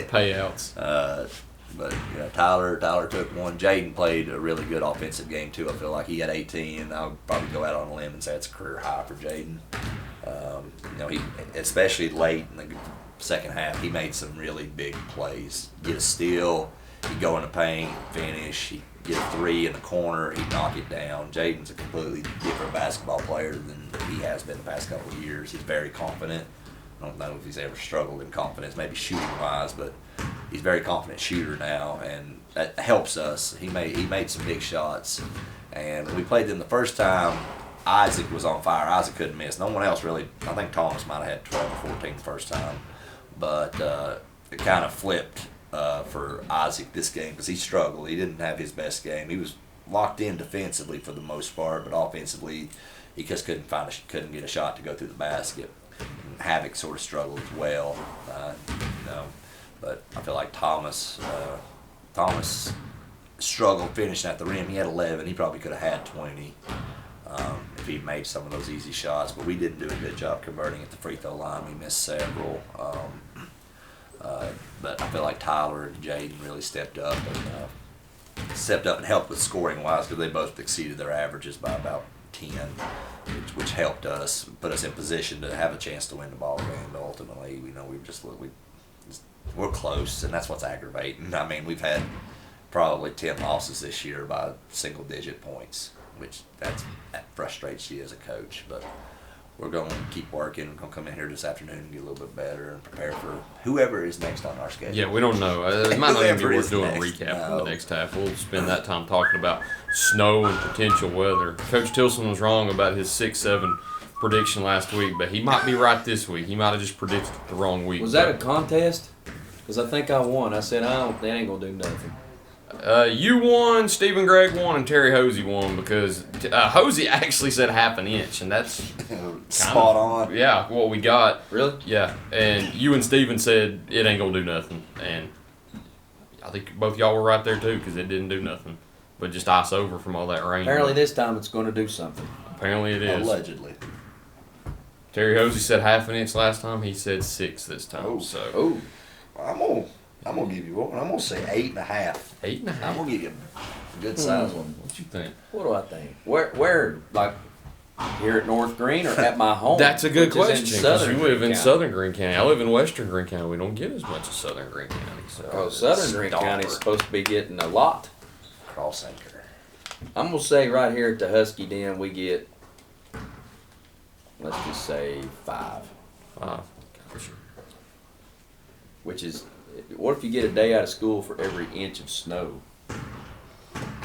Payouts. But Tyler took one. Jaden played a really good offensive game too. I feel like he had 18, and I would probably go out on a limb and say it's a career high for Jaden. He especially late in the second half, he made some really big plays. Get a steal, he'd go in the paint, finish. He'd get a three in the corner, he'd knock it down. Jaden's a completely different basketball player than he has been the past couple of years. He's very confident. I don't know if he's ever struggled in confidence, maybe shooting-wise, but he's a very confident shooter now, and that helps us. He made some big shots, and when we played them the first time, Isaac was on fire. Isaac couldn't miss. No one else really. I think Thomas might have had 12 or 14 the first time, but it kind of flipped for Isaac this game because he struggled. He didn't have his best game. He was locked in defensively for the most part, but offensively, he just couldn't get a shot to go through the basket. And Havoc sort of struggled as well, But I feel like Thomas struggled finishing at the rim. He had 11. He probably could have had 20 if he made some of those easy shots. But we didn't do a good job converting at the free throw line. We missed several. But I feel like Tyler and Jaden really stepped up and helped with scoring wise because they both exceeded their averages by about 10, which helped us, put us in position to have a chance to win the ball game. But ultimately, we're close, and that's what's aggravating. I mean, we've had probably 10 losses this year by single-digit points, which that frustrates you as a coach. But we're going to keep working. We're going to come in here this afternoon and get a little bit better and prepare for whoever is next on our schedule. Yeah, we don't know. It might not even be worth doing a recap for the next half. We'll spend that time talking about snow and potential weather. Coach Tilson was wrong about his 6-7 prediction last week, but he might be right this week. He might have just predicted the wrong week. Was that a contest? Because I think I won. I said, that ain't going to do nothing. You won, Stephen Gregg won, and Terry Hosey won because Hosey actually said half an inch, and that's spot on. Yeah, what we got. Really? Yeah, and you and Stephen said it ain't going to do nothing, and I think both y'all were right there too because it didn't do nothing, but just ice over from all that rain. Apparently this time it's going to do something. Apparently it is. Allegedly. Terry Hosey said half an inch last time. He said 6 this time. Oh. I'm gonna give you one. I'm gonna say 8.5. 8.5. I'm gonna give you a good size one. What you think? What do I think? Where? Like here at North Green or at my home? That's a good question because you live in County? Southern Greene County. I live in Western Greene County. We don't get as much as Southern Greene County. So Southern Greene County is supposed to be getting a lot. Cross anchor. I'm gonna say right here at the Husky Den we get, let's just say 5. For sure. Which is, what if you get a day out of school for every inch of snow?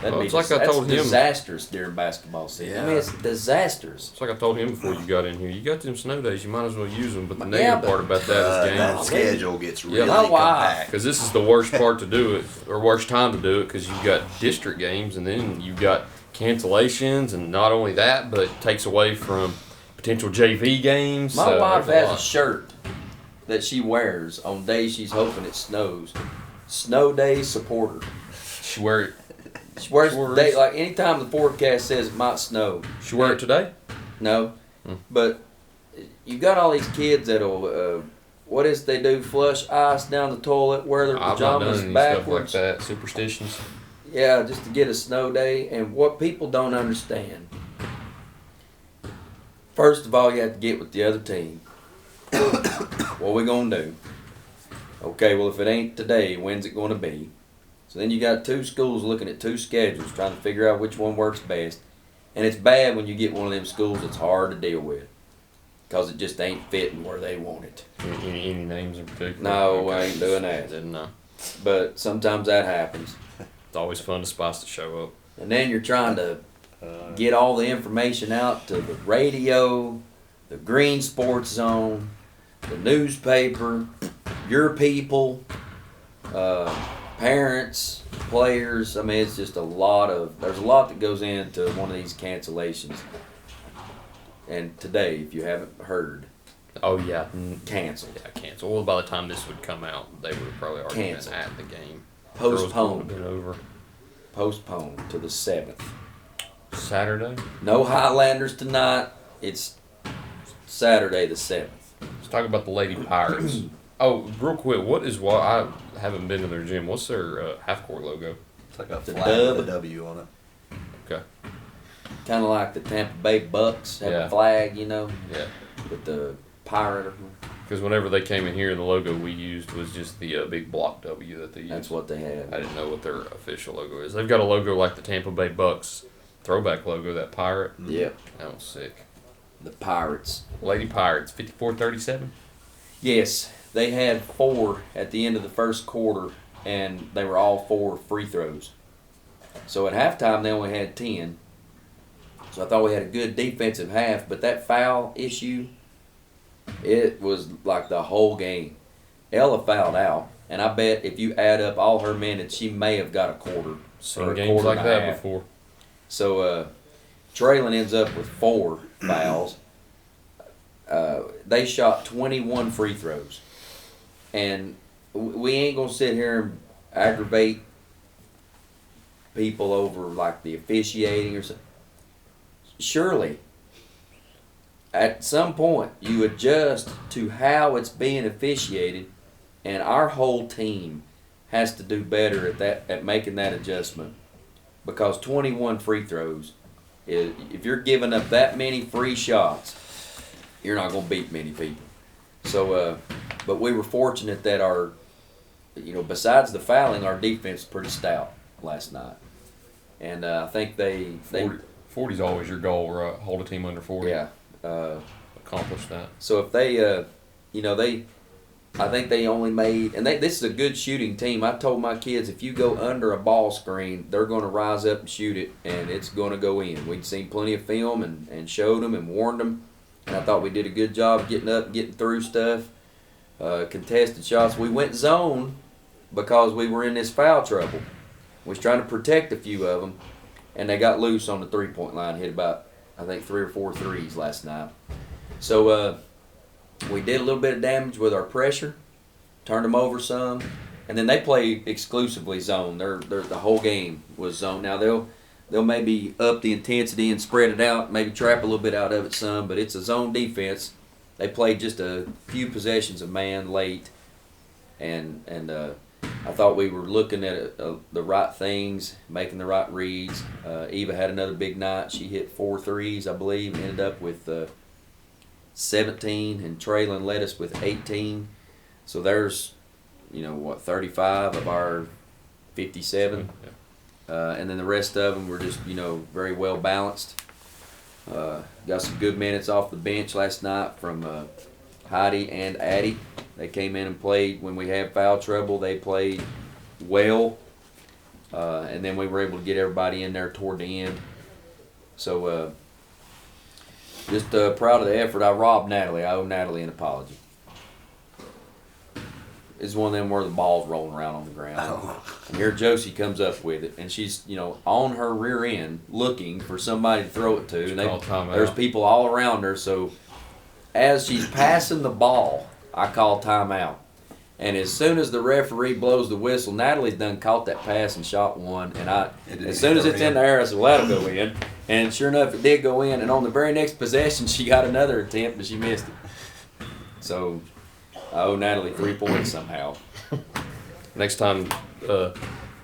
That'd be like I told him. Disastrous during basketball season. Yeah. I mean, it's disastrous. It's like I told him before you got in here. You got them snow days. You might as well use them. But the negative part about that is The games. schedule gets really my wife. compact. Because this is the worst part to do it, or worst time to do it, because you've got district games, and then you've got cancellations, and not only that, but it takes away from potential JV games. My so wife there's has a shirt that she wears on days she's hoping it snows. Snow Day supporter. She wear it. She wears day, like anytime the forecast says it might snow. She wear it today? No, but you got all these kids that'll what is they do? Flush ice down the toilet, wear their pajamas I've not done any backwards. stuff like that. Superstitions. Yeah, just to get a snow day. And what people don't understand, first of all, you have to get with the other team. What we gonna do? Okay, well, if it ain't today, when's it gonna be? So then you got 2 schools looking at 2 schedules, trying to figure out which one works best. And it's bad when you get one of them schools that's hard to deal with, because it just ain't fitting where they want it. Any names in particular? No, I ain't doing that. Didn't know. But sometimes that happens. It's always fun to spice the show up. And then you're trying to get all the information out to the radio, the Green Sports Zone, the newspaper, your people, parents, players. I mean, it's just there's a lot that goes into one of these cancellations. And today, if you haven't heard, Oh, yeah. canceled. Yeah, canceled. Well, by the time this would come out, they would have probably already Canceled. been at the game. Postponed. Been over. Postponed to the 7th. Saturday? No Highlanders tonight. It's Saturday the 7th. Let's talk about the Lady Pirates. Oh, real quick, I haven't been to their gym. What's their half-court logo? It's like a The flag dub. with a W on it. Okay. Kind of like the Tampa Bay Bucks have Yeah. a flag, you know, Yeah. with the pirate. Because whenever they came in here, the logo we used was just the big block W that they used. That's what they I have. didn't know what their official logo is. They've got a logo like the Tampa Bay Bucks throwback logo, that pirate. Yep. That was sick. The Pirates. Lady Pirates, 54-37. Yes, they had 4 at the end of the first quarter, and they were all 4 free throws. So at halftime, they only had 10. So I thought we had a good defensive half, but that foul issue, it was like the whole game. Ella fouled out, and I bet if you add up all her minutes, she may have got a quarter. Seen or a games quarter like and a that half. before. So Traylon ends up with 4 fouls. They shot 21 free throws. And we ain't going to sit here and aggravate people over like the officiating or something. Surely, at some point, you adjust to how it's being officiated, and our whole team has to do better at making that adjustment. Because 21 free throws, if you're giving up that many free shots, you're not going to beat many people. So, but we were fortunate that besides the fouling, our defense was pretty stout last night. And I think they 40 is always your goal, right? Hold a team under 40. yeah. Accomplish that. So if they, I think they only made, and this is a good shooting team. I told my kids, if you go under a ball screen, they're going to rise up and shoot it, and it's going to go in. We'd seen plenty of film and showed them and warned them, and I thought we did a good job getting up and getting through stuff. Contested shots. We went zone because we were in this foul trouble. We was trying to protect a few of them, and they got loose on the three-point line, hit about, I think, 3 or 4 threes last night. So we did a little bit of damage with our pressure, turned them over some, and then they play exclusively zone. The whole game was zone. Now they'll maybe up the intensity and spread it out, maybe trap a little bit out of it some, but it's a zone defense. They played just a few possessions of man late, and I thought we were looking at the right things, making the right reads. Eva had another big night. She hit 4 threes, I believe, and ended up with 17, and Traylon led us with 18. So there's, 35 of our 57. And then the rest of them were just, very well balanced. Got some good minutes off the bench last night from Heidi and Addie. They came in and played when we had foul trouble. They played well. And then we were able to get everybody in there toward the end. So just proud of the effort. I robbed Natalie. I owe Natalie an apology. It's one of them where the ball's rolling around on the ground. Oh. And here Josie comes up with it, and she's, on her rear end looking for somebody to throw it to. And there's people all around her. So as she's passing the ball, I call timeout. And as soon as the referee blows the whistle, Natalie's done caught that pass and shot one. And as soon as it's in the air, I said, well, that'll go in. And sure enough, it did go in. And on the very next possession, she got another attempt, but she missed it. So I owe Natalie 3 points somehow. Next time an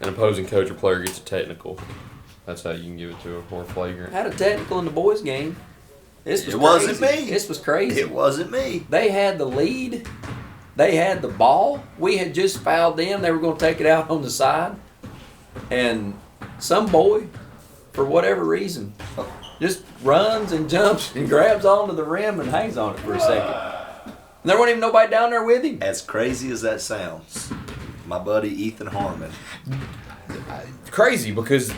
opposing coach or player gets a technical, that's how you can give it to her for a flagrant. Had a technical in the boys' game. This was It crazy. wasn't me. This was crazy. It wasn't me. They had the lead. They had the ball. We had just fouled them. They were going to take it out on the side. And some boy, for whatever reason, just runs and jumps and grabs onto the rim and hangs on it for a second. And there wasn't even nobody down there with him. As crazy as that sounds, my buddy Ethan Harmon. Crazy, because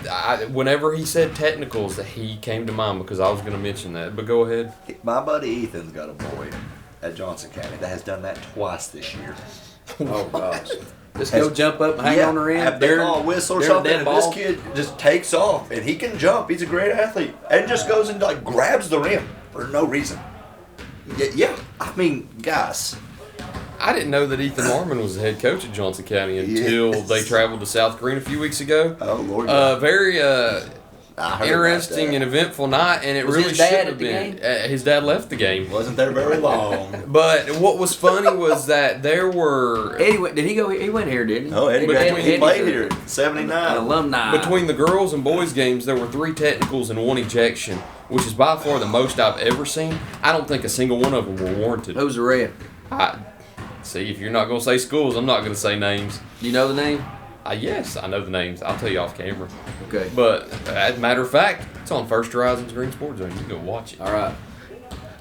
whenever he said technicals, that he came to mind because I was going to mention that. But go ahead. My buddy Ethan's got a boy at Johnson County that has done that twice this year. Oh, gosh. Just go jump up and hang on the rim. Have they call a whistle or something, and this kid just takes off, and he can jump. He's a great athlete, and just goes and grabs the rim for no reason. Yeah, I mean, guys. I didn't know that Ethan Harmon was the head coach at Johnson County until they traveled to South Green a few weeks ago. Oh, Lord. interesting and eventful night, and it Was really his dad shouldn't at have the been. His dad left the game. Wasn't there very long. But what was funny was that there were Eddie did he go? He went here, didn't he? Oh, Eddie Between- he played here, 79. An alumni. between the girls and boys games. There were 3 technicals and 1 ejection, which is by far the most I've ever seen. I don't think a single one of them were warranted. Who's the ref? See, if you're not going to say schools, I'm not going to say names. Do you know the name? Yes, I know the names. I'll tell you off camera. Okay. But as a matter of fact, it's on First Horizons Green Sports Zone. You can go watch it. All right.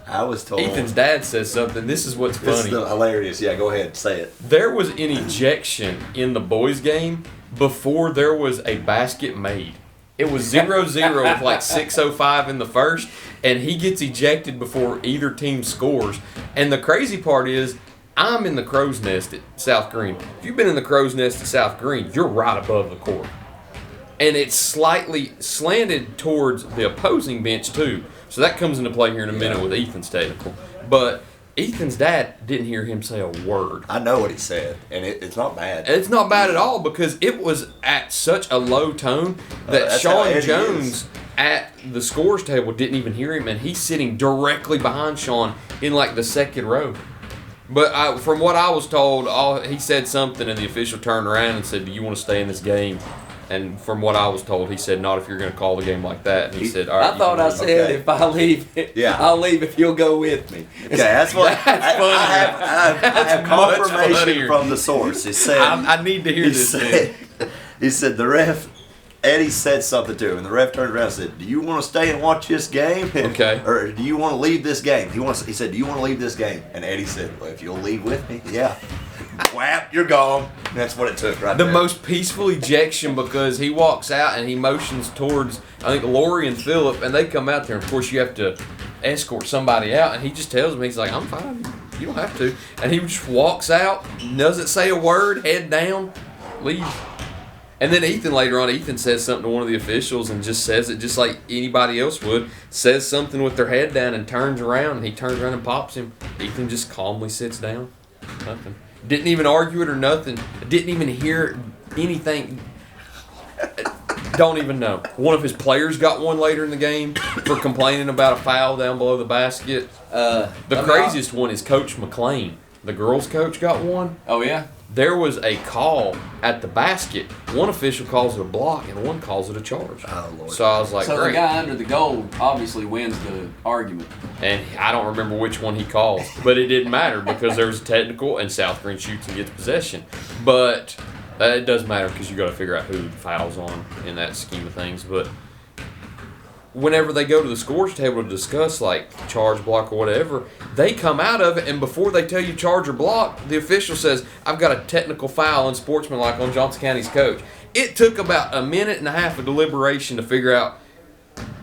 I was told. Ethan's dad says something. This is what's This funny. is hilarious. Yeah, go ahead, say it. There was an ejection in the boys' game before there was a basket made. It was 0-0 with like 6:05 in the first, and he gets ejected before either team scores. And the crazy part is, I'm in the crow's nest at South Green. If you've been in the crow's nest at South Green, you're right above the court. And it's slightly slanted towards the opposing bench too. So that comes into play here in a minute with Ethan's technical. But Ethan's dad didn't hear him say a word. I know what he said, and it's not bad. It's not bad at all because it was at such a low tone that That's how Sean Eddie Jones is. at the scores table didn't even hear him, and he's sitting directly behind Sean in like the second row. But from what I was told, he said something, and the official turned around and said, "Do you want to stay in this game?" And from what I was told, he said, "Not if you're going to call the game like that." And he said, "All right." I thought I said Okay. if I leave, I'll leave if you'll go with me. Okay, that's what That's I have much confirmation funnier. from the source. He said I need to hear he this. said, he said the ref Eddie said something to him, and the ref turned around and said, "Do you want to stay and watch this game? Okay. Or do you want to leave this game?" He said, "Do you want to leave this game?" And Eddie said, "Well, if you'll leave with me, yeah." Whap, you're gone. And that's what it took right The there. most peaceful ejection because he walks out and he motions towards, I think, Lori and Phillip, and they come out there. Of course, you have to escort somebody out, and he just tells them, he's like, "I'm fine. You don't have to." And he just walks out, doesn't say a word, head down, leave. And then Ethan says something to one of the officials and just says it just like anybody else would, says something with their head down and turns around, and he turns around and pops him. Ethan just calmly sits down. Nothing. Didn't even argue it or nothing. Didn't even hear anything. Don't even know. One of his players got one later in the game for complaining about a foul down below the basket. The craziest one is Coach McLean. The girls' coach got one. Oh, yeah? There was a call at the basket. One official calls it a block, and one calls it a charge. Oh, Lord. So I was like, So great. the guy under the goal obviously wins the argument. And I don't remember which one he calls, but it didn't matter because there was a technical, and South Green shoots and gets possession. But it does matter because you got to figure out who the foul's on in that scheme of things. But whenever they go to the scores table to discuss like charge, block, or whatever, they come out of it, and before they tell you charge or block, the official says, "I've got a technical foul unsportsmanlike on Johnson County's coach." It took about a minute and a half of deliberation to figure out,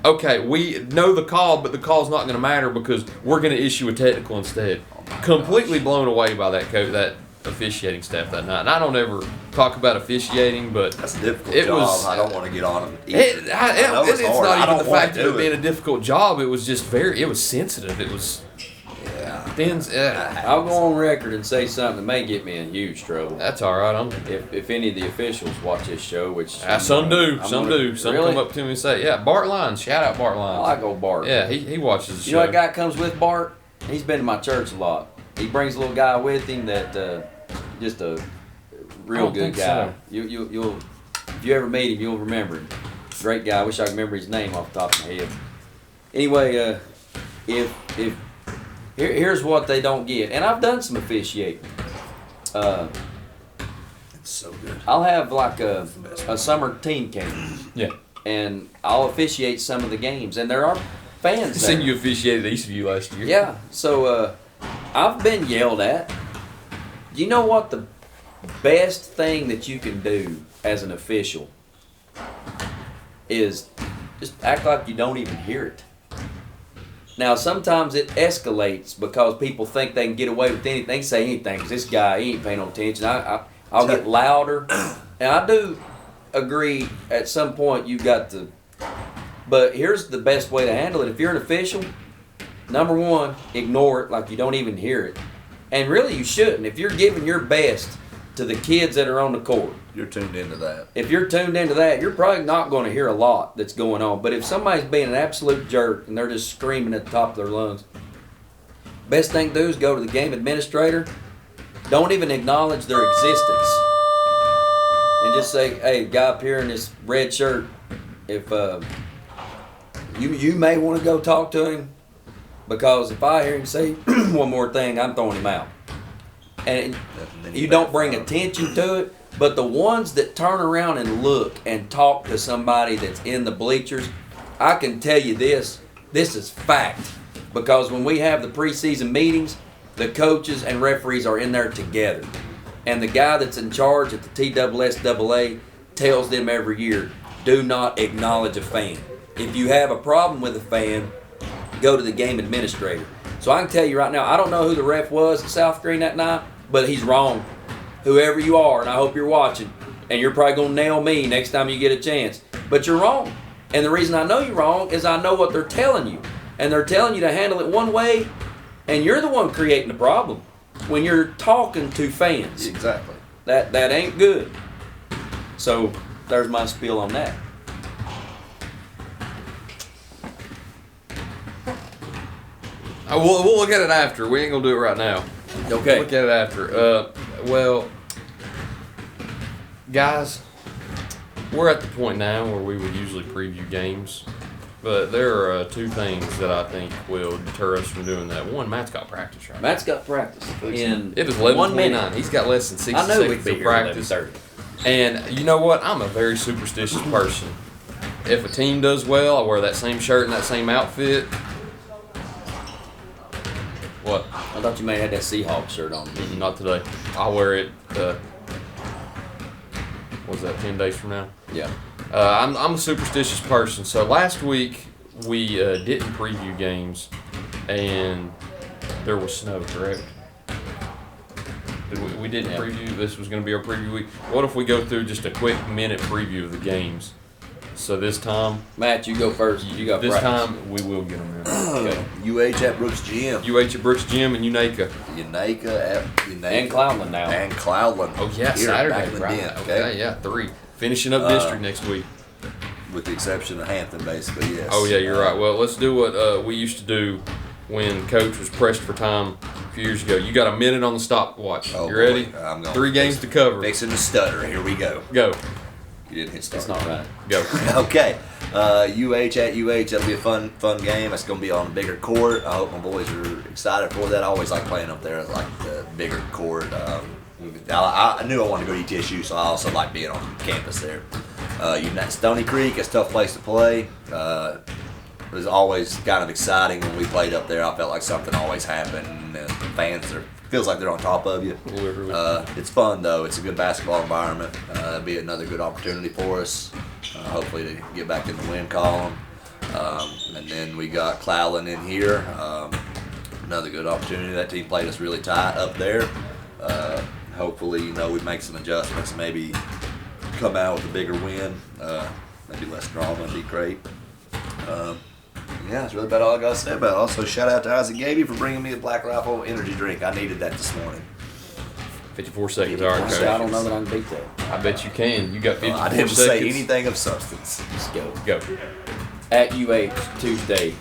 okay, we know the call, but the call's not going to matter because we're going to issue a technical instead. Completely blown away by that officiating staff that night. And I don't ever talk about officiating, but That's a difficult it job. was. I don't want to get on him. It's hard. not I even don't the wanna fact of do it being it. a difficult job. It was just it was sensitive. It was. I'll go on record and say something that may get me in huge trouble. That's all right. If any of the officials watch this show, which Some do. I'm Some gonna- do. Some really? come up to me and say, "Yeah, Bart Lyons. Shout out Bart I Lyons." like old Bart. Yeah, he watches the You know show. what guy comes with Bart? He's been to my church a lot. He brings a little guy with him that just a real don't good think guy. so. You'll if you ever meet him, you'll remember him. Great guy. I wish I could remember his name off the top of my head. Anyway, here's what they don't get, and I've done some officiating. It's so good. I'll have like a summer team camp, Yeah. and I'll officiate some of the games, and there are fans I seen there. you officiated Eastview last year. Yeah, so I've been yelled at. Do you know what the best thing that you can do as an official is? Just act like you don't even hear it. Now, sometimes it escalates because people think they can get away with anything, say anything, because this guy, he ain't paying no attention. I'll get louder. And I do agree at some point you've got to, but here's the best way to handle it. If you're an official, number one, ignore it like you don't even hear it. And really you shouldn't. If you're giving your best to the kids that are on the court. You're tuned into that. If you're tuned into that, you're probably not going to hear a lot that's going on. But if somebody's being an absolute jerk and they're just screaming at the top of their lungs, best thing to do is go to the game administrator. Don't even acknowledge their existence. And just say, hey, guy up here in this red shirt, if you may want to go talk to him, because if I hear him say one more thing, I'm throwing him out. And you don't bring attention to it, but the ones that turn around and look and talk to somebody that's in the bleachers, I can tell you this is fact. Because when we have the preseason meetings, the coaches and referees are in there together. And the guy that's in charge at the TSSAA tells them every year, do not acknowledge a fan. If you have a problem with a fan, go to the game administrator. So I can tell you right now, I don't know who the ref was at South Green that night, but he's wrong. Whoever you are, and I hope you're watching, and you're probably going to nail me next time you get a chance. But you're wrong. And the reason I know you're wrong is I know what they're telling you. And they're telling you to handle it one way, and you're the one creating the problem when you're talking to fans. Exactly. That ain't good. So there's my spiel on that. We'll look at it after. We ain't gonna do it right now. Okay. We'll look at it after. Well, guys, we're at the point now where we would usually preview games, but there are two things that I think will deter us from doing that. One, Matt's got practice right now. Matt's got practice. It is 11:29. He's got less than 60 I know we'd seconds be of here practice. 11:30. And you know what? I'm a very superstitious person. If a team does well, I wear that same shirt and that same outfit. What? I thought you may have had that Seahawks shirt on. Not today. I'll wear it, what was that, 10 days from now? Yeah. I'm a superstitious person. So last week, we didn't preview games, and there was snow, correct? We didn't preview. This was going to be our preview week. What if we go through just a quick minute preview of the games? So this time, Matt, you go first. You got this practice. time we will get them in. Okay. UH at Brooks Gym. UH at Brooks Gym and Unaka. Unaka at Unaka. And Cloudland now. And Cloudland. Oh yeah, Here, Saturday. back in the Right. den, Okay, yeah, 3. Finishing up district next week. With the exception of Hampton, basically, yes. Oh yeah, you're right. Well, let's do what we used to do when Coach was pressed for time a few years ago. You got a minute on the stopwatch. Oh, you ready? boy. I'm going 3 games to cover. Fixing to stutter. Here we go. Go. You didn't hit start. That's not right. Go. Okay. UH at UH. That'll be a fun game. It's going to be on a bigger court. I hope my boys are excited for that. I always like playing up there, like the bigger court. I knew I wanted to go to ETSU, so I also like being on campus there. Stony Creek, it's a tough place to play. It was always kind of exciting when we played up there. I felt like something always happened. The fans feels like they're on top of you. It's fun though. It's a good basketball environment. That'll be another good opportunity for us. Hopefully to get back in the win column. And then we got Cloudland in here. Another good opportunity. That team played us really tight up there. Hopefully, we make some adjustments. Maybe come out with a bigger win. Maybe less drama would be great. Yeah, that's really about all I got to say about it. Also, shout out to Isaac Gaby for bringing me a Black Rifle energy drink. I needed that this morning. 54 seconds. All right, I Coach. don't know that I can beat that. I bet you can. You got 54 I didn't seconds. say anything of substance. Let's go. Go. At UH Tuesday.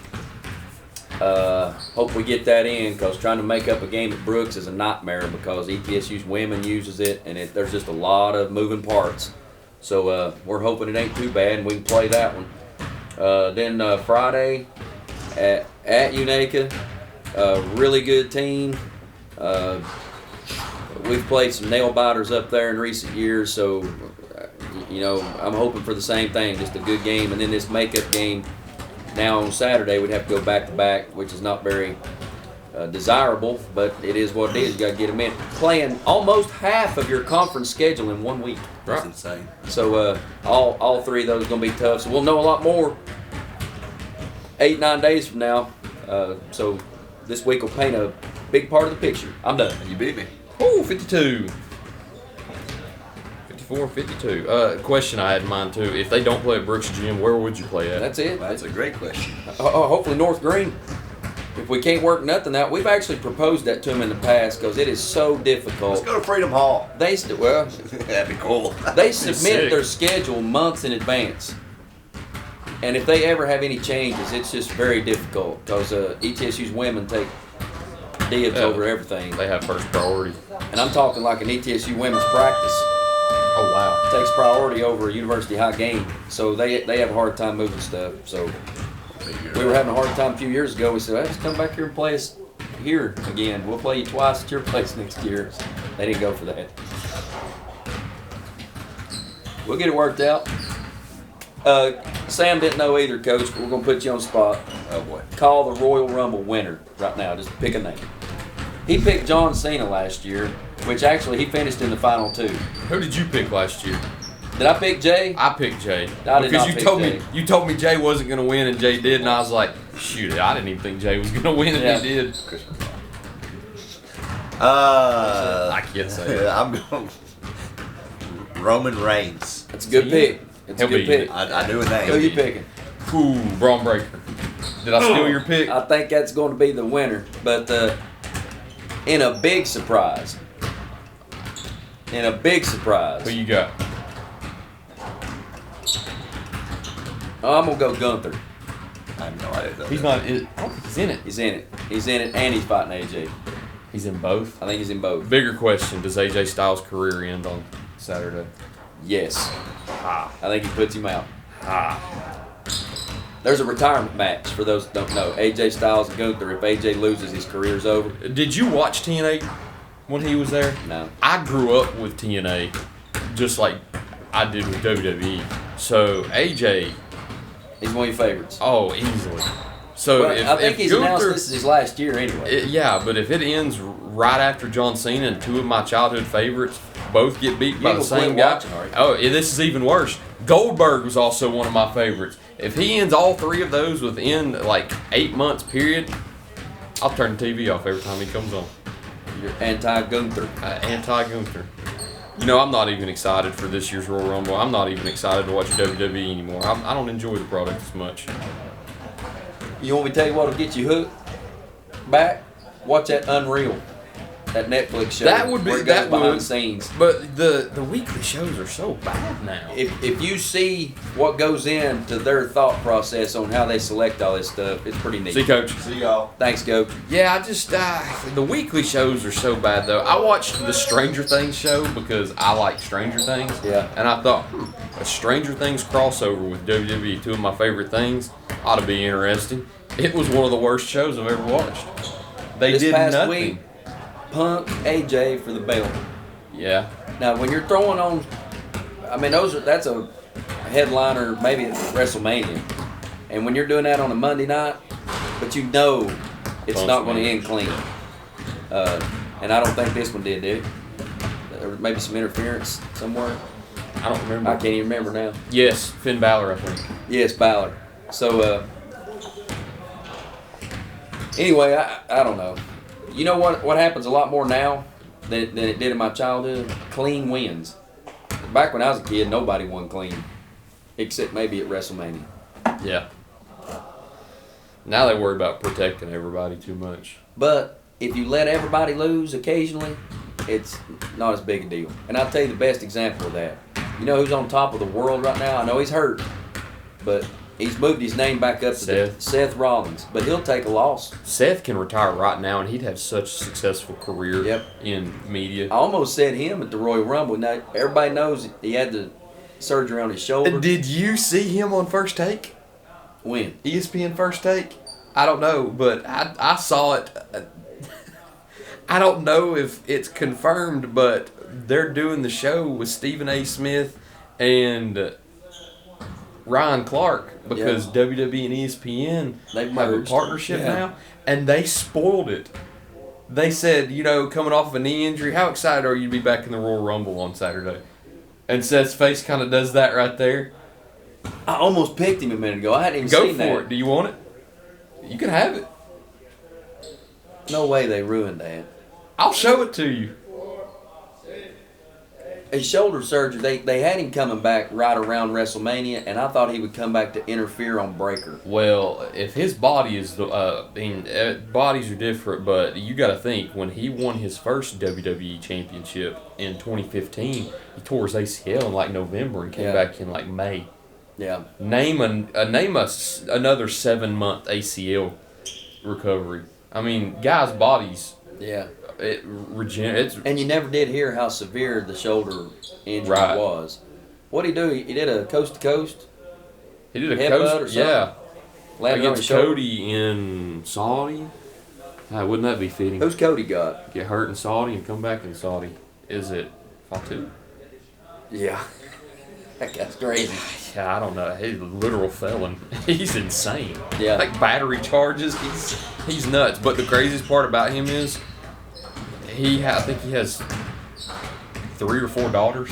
Hope we get that in, because trying to make up a game at Brooks is a nightmare, because ETSU's women uses it, and there's just a lot of moving parts. So we're hoping it ain't too bad and we can play that one. Then Friday at Unaka, really good team. We've played some nail biters up there in recent years, so I'm hoping for the same thing, just a good game. And then this makeup game now on Saturday, we'd have to go back to back, which is not very desirable, but it is what it is. You got to get them in. Playing almost half of your conference schedule in 1 week. That's insane. So all 3 of those are going to be tough. So we'll know a lot more 8-9 days from now. So this week will paint a big part of the picture. I'm done. You beat me. Ooh, 52. 54-52. Question I had in mind too. If they don't play at Brooks Gym, where would you play at? That's it. That's a great question. Hopefully North Green. if we can't work nothing out, we've actually proposed that to them in the past because it is so difficult. Let's go to Freedom Hall. That'd be cool. They submit their schedule months in advance. And if they ever have any changes, it's just very difficult because ETSU's women take dibs over everything. They have first priority. And I'm talking like an ETSU women's practice. Oh, wow. Takes priority over a University High game. So they have a hard time moving stuff. So we were having a hard time a few years ago. We said, hey, just come back here and play us here again. We'll play you twice at your place next year. They didn't go for that. We'll get it worked out. Sam didn't know either, Coach, but we're going to put you on the spot. Oh, boy. Call the Royal Rumble winner right now. Just pick a name. He picked John Cena last year, which actually he finished in the final 2. Who did you pick last year? Did I pick Jay? I picked Jay. I did not you pick told Jay. you told me Jay wasn't going to win, and Jay did, and I was like, shoot, I didn't even think Jay was going to win, and he did. I can't say that. I'm going Roman Reigns. That's a good pick. It's a good pick. I knew a name. Who you picking? Ooh, Braun Breaker. Did I steal your pick? I think that's going to be the winner. But in a big surprise. Who you got? Oh, I'm going to go Gunther. I have no idea. He's not. He's in it. He's in it. He's in it, and he's fighting AJ. He's in both. I think he's in both. Bigger question: does AJ Styles' career end on Saturday? Yes. I think he puts him out. Ah. There's a retirement match for those that don't know. AJ Styles and Gunther. If AJ loses, his career's over. Did you watch TNA when he was there? No. I grew up with TNA, just like I did with WWE. So AJ, he's one of your favorites. Oh, easily. So I think he's Gunther, announced this is his last year anyway. Yeah, but if it ends right after John Cena and 2 of my childhood favorites both get beat by the same guy. This is even worse. Goldberg was also one of my favorites. If he ends all 3 of those within like 8 months period, I'll turn the TV off every time he comes on. You're anti-Gunther. Anti-Gunther. You know, I'm not even excited for this year's Royal Rumble. I'm not even excited to watch WWE anymore. I don't enjoy the product as much. You want me to tell you what'll get you hooked back? Watch that Unreal, that Netflix show. That would be where it that goes behind would. the scenes. But the weekly shows are so bad now. If you see what goes into their thought process on how they select all this stuff, it's pretty neat. See, Coach. See y'all. Thanks, Coach. Yeah, I just the weekly shows are so bad though. I watched the Stranger Things show because I like Stranger Things. Yeah. And I thought a Stranger Things crossover with WWE, 2 of my favorite things, ought to be interesting. It was one of the worst shows I've ever watched. They this did past nothing. week, Punk AJ for the belt. Yeah. Now, when you're throwing on, I mean, that's a headliner maybe at WrestleMania, and when you're doing that on a Monday night, but you know it's Punk's not going to man. end clean. And I don't think this one did it? There was maybe some interference somewhere. I don't remember. I can't even remember now. Yes, Finn Balor, I think. Yes, Balor. So, anyway, I don't know. You know what happens a lot more now than it did in my childhood? Clean wins. Back when I was a kid, nobody won clean, except maybe at WrestleMania. Yeah. Now they worry about protecting everybody too much. But if you let everybody lose occasionally, it's not as big a deal. And I'll tell you the best example of that. You know who's on top of the world right now? I know he's hurt, but he's moved his name back up to Seth Rollins, but he'll take a loss. Seth can retire right now, and he'd have such a successful career in media. I almost said him at the Royal Rumble. Now, everybody knows he had the surgery on his shoulder. Did you see him on First Take? When? ESPN First Take? I don't know, but I saw it. I don't know if it's confirmed, but they're doing the show with Stephen A. Smith and Ryan Clark because WWE and ESPN have a partnership now, and they spoiled it. They said, coming off of a knee injury, how excited are you to be back in the Royal Rumble on Saturday? And Seth's face kind of does that right there. I almost picked him a minute ago. I hadn't even seen that. Go for it. Do you want it? You can have it. No way they ruined that. I'll show it to you. his shoulder surgery, they had him coming back right around WrestleMania, and I thought he would come back to interfere on Breaker. Well, if his body is bodies are different, but you got to think when he won his first WWE Championship in 2015, he tore his ACL in like November and came back in like May. Yeah. Name another 7-month ACL recovery. I mean, guys' bodies. Yeah. It regenerates. And you never did hear how severe the shoulder injury was. What did he do? He did a coast to coast. He did a headbutt coast, yeah, against shoulder. Cody in Saudi. Wouldn't that be fitting? Who's Cody got? Get hurt in Saudi and come back in Saudi. Is it Fatu? Yeah. That guy's crazy. Yeah, I don't know. He's a literal felon. He's insane. Yeah. Like battery charges. He's nuts. But the craziest part about him is I think he has 3 or 4 daughters.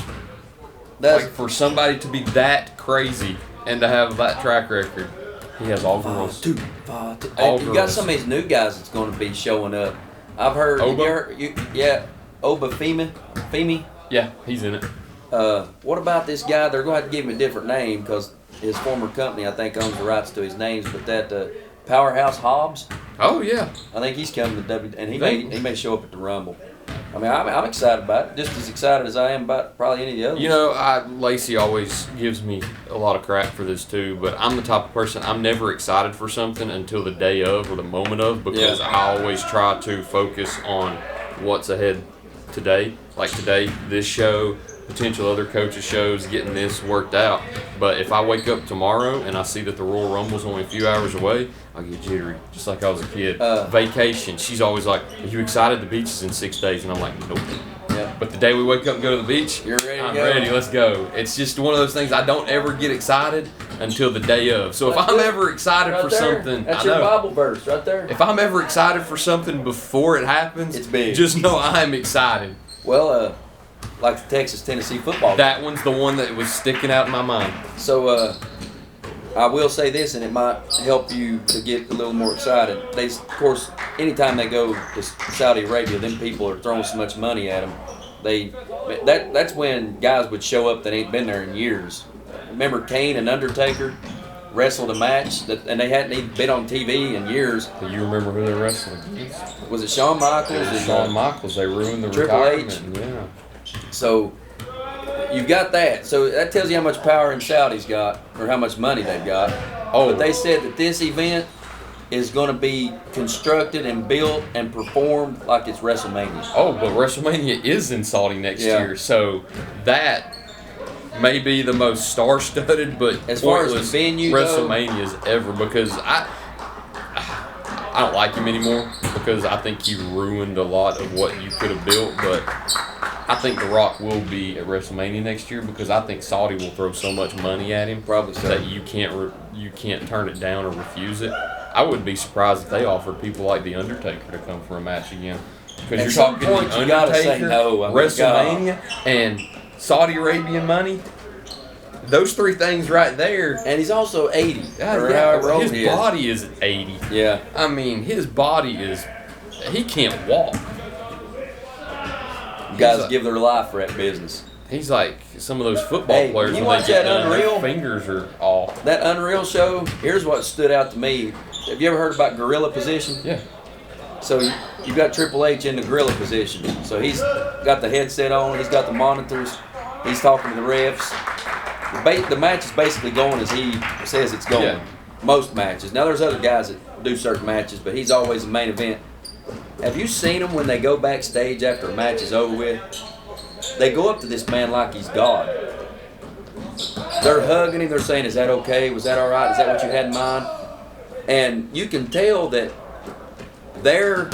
That's like for somebody to be that crazy and to have that track record, he has all girls. All you got some of these new guys that's going to be showing up. I've heard. Oba? Oba Femi. Yeah, he's in it. What about this guy? They're going to have to give him a different name because his former company, I think, owns the rights to his names. But that Powerhouse Hobbs. Oh yeah. I think he's coming to W, and he may show up at the Rumble. I mean, I'm excited about it. Just as excited as I am about probably any of the others. You know, Lacey always gives me a lot of crap for this too, but I'm the type of person, I'm never excited for something until the day of or the moment of, because I always try to focus on what's ahead today. Like today, this show, potential other coaches' shows, getting this worked out. But if I wake up tomorrow and I see that the Royal Rumble's only a few hours away, I get jittery, just like I was a kid. Vacation, she's always like, "Are you excited? The beach is in 6 days." And I'm like, "Nope." Yeah. But the day we wake up and go to the beach, You're ready to I'm go. ready, let's go. It's just one of those things, I don't ever get excited until the day of. So if I'm ever excited for something, that's your Bible verse right there. If I'm ever excited for something before it happens, It's big. Just know I'm excited. Well, like the Texas-Tennessee football. That one's the one that was sticking out in my mind. So, I will say this, and it might help you to get a little more excited. Of course, anytime they go to Saudi Arabia, them people are throwing so much money at them. That's when guys would show up that ain't been there in years. Remember Kane and Undertaker wrestled a match, and they hadn't even been on TV in years. Do you remember who they wrestled against? Was it Shawn Michaels? It was Shawn Michaels. They ruined the Triple H. retirement. Yeah. So you've got that. So that tells you how much power in Saudi's got, or how much money they've got. Oh. But they said that this event is going to be constructed and built and performed like it's WrestleMania. Oh, but WrestleMania is in Saudi next year, so that may be the most star-studded but as far as the pointless venue WrestleManias ever, because I don't like him anymore because I think he ruined a lot of what you could have built, but I think The Rock will be at WrestleMania next year because I think Saudi will throw so much money at him Probably so. that you can't turn it down or refuse it. I wouldn't be surprised if they offered people like The Undertaker to come for a match again. Because At you're some talking point, The you gotta say Undertaker, no. I mean, WrestleMania, and Saudi Arabian money. Those three things right there. And he's also 80. His body is 80. Yeah. I mean, his body is, he can't walk. Guys give their life for that business. He's like some of those football players you when watch they get that done, Unreal? their fingers are off. That Unreal show, here's what stood out to me. Have you ever heard about gorilla position? Yeah. So you've got Triple H in the gorilla position. So he's got the headset on, he's got the monitors, he's talking to the refs. The match is basically going as he says it's going. Yeah. Most matches. Now there's other guys that do certain matches, but he's always the main event. Have you seen them when they go backstage after a match is over with? They go up to this man like he's God. They're hugging him. They're saying, "Is that okay? Was that all right? Is that what you had in mind?" And you can tell that their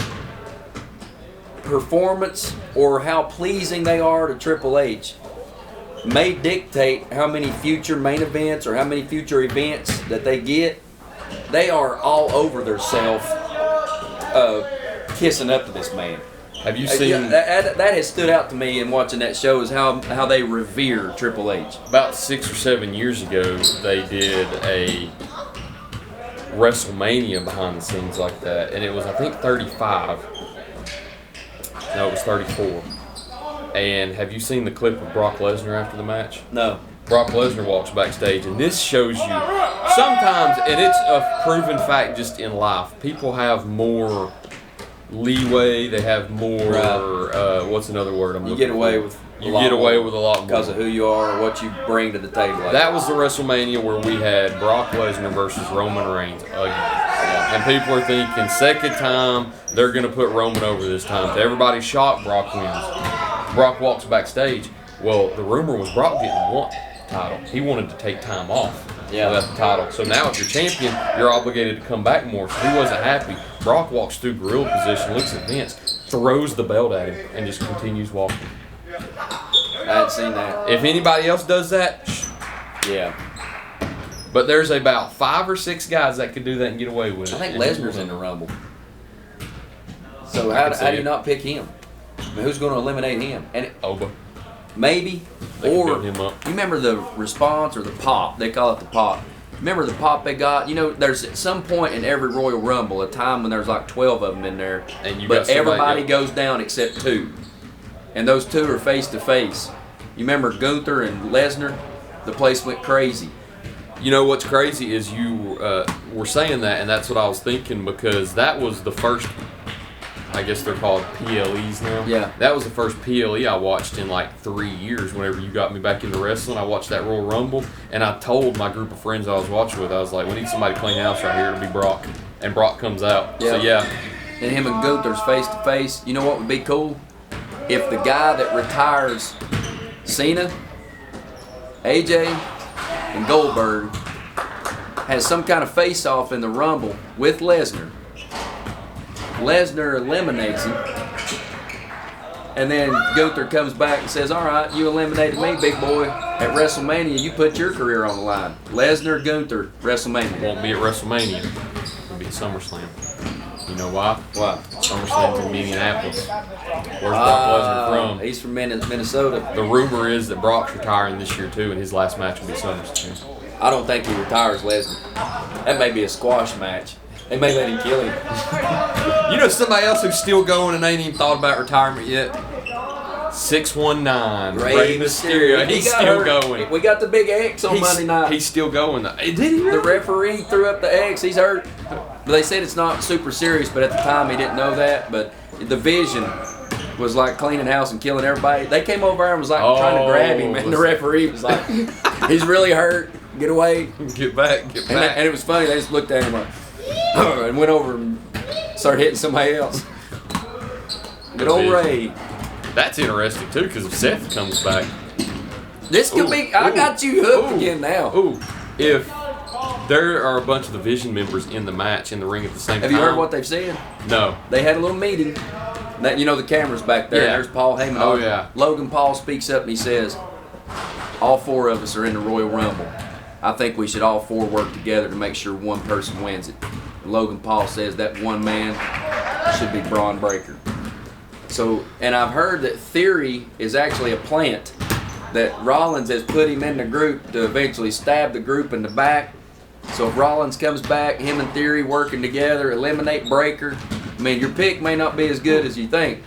performance or how pleasing they are to Triple H may dictate how many future main events or how many future events that they get. They are all over theirself kissing up to this man. Have you seen that has stood out to me in watching that show is how they revere Triple H. About 6 or 7 years ago, they did a WrestleMania behind the scenes like that, and it was, I think, 35. No, it was 34. And have you seen the clip of Brock Lesnar after the match? No. Brock Lesnar walks backstage, and this shows you sometimes, and it's a proven fact just in life, people have more leeway, they have more, what's another word I'm looking for? You get away with a lot more. Because of who you are or what you bring to the table. That was the WrestleMania where we had Brock Lesnar versus Roman Reigns again. And people are thinking, second time, they're going to put Roman over this time. To everybody's shock, Brock wins. Brock walks backstage. Well, the rumor was Brock didn't want the title. He wanted to take time off without the title. So now if you're champion, you're obligated to come back more. So he wasn't happy. Brock walks through gorilla position, looks at Vince, throws the belt at him, and just continues walking. I hadn't seen that. If anybody else does that, yeah. But there's about 5 or 6 guys that could do that and get away with it. I think Lesnar's in the Rumble. So how do you not pick him? I mean, who's going to eliminate him? And Oba. Maybe. Or you remember the response or the pop? They call it the pop. Remember the pop they got? You know, there's at some point in every Royal Rumble a time when there's like 12 of them in there. But everybody goes down except 2. And those 2 are face to face. You remember Gunther and Lesnar? The place went crazy. You know what's crazy is you were saying that, and that's what I was thinking, because that was the first, I guess they're called PLEs now. Yeah. That was the first PLE I watched in like 3 years. Whenever you got me back into wrestling, I watched that Royal Rumble, and I told my group of friends I was watching with, I was like, we need somebody to clean house right here. It'll be Brock. And Brock comes out. Yeah. So, yeah. And him and Gunther's face to face. You know what would be cool? If the guy that retires Cena, AJ, and Goldberg has some kind of face-off in the Rumble with Lesnar. Lesnar eliminates him, and then Gunther comes back and says, all right, you eliminated me, big boy. At WrestleMania, you put your career on the line. Lesnar, Gunther, WrestleMania. Won't be at WrestleMania. It'll be at SummerSlam. You know why? Why? SummerSlam's in Minneapolis. Where's Brock Lesnar from? He's from Minnesota. The rumor is that Brock's retiring this year too, and his last match will be SummerSlam. I don't think he retires Lesnar. That may be a squash match. They may let him kill him. You know somebody else who's still going and ain't even thought about retirement yet? 619. Rey Mysterio. He's still going. We got the big X on Monday night. He's still going. Did he really? The referee threw up the X. He's hurt. But they said it's not super serious, but at the time he didn't know that. But the vision was like cleaning house and killing everybody. They came over and was like trying to grab him, and the referee was like, he's really hurt. Get away. Get back. And it was funny. They just looked at him like, and went over and started hitting somebody else. Good old Ray. That's interesting too, because if Seth comes back, this could be. I got you hooked again now. Ooh, if there are a bunch of the Vision members in the match in the ring at the same time. Have you heard what they've said? No. They had a little meeting. That, you know, the camera's back there. Yeah. There's Paul Heyman. Oh yeah. Logan Paul speaks up and he says, "All 4 of us are in the Royal Rumble. I think we should all 4 work together to make sure one person wins it." Logan Paul says that one man should be Braun Breaker. So, and I've heard that Theory is actually a plant, that Rollins has put him in the group to eventually stab the group in the back. So if Rollins comes back, him and Theory working together, eliminate Breaker. I mean, your pick may not be as good as you think,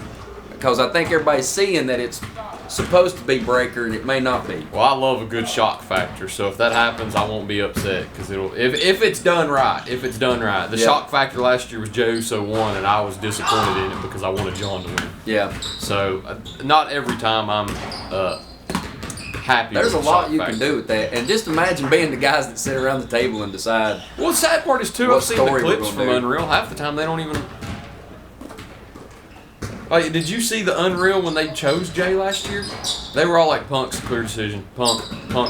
because I think everybody's seeing that it's supposed to be Breaker and it may not be. Well, I love a good shock factor, so if that happens, I won't be upset, because it'll if it's done right. The shock factor last year was Jey Uso won, and I was disappointed in it because I wanted John to win. Yeah. So not every time I'm happy. There's a with the lot shock you factor. can do with that, and just imagine being the guys that sit around the table and decide. Well, the sad part is too, what I've seen the story we're clips gonna from do. Unreal. Half the time they don't even. Like, did you see the Unreal when they chose Jay last year? They were all like, Punk's a clear decision. Punk.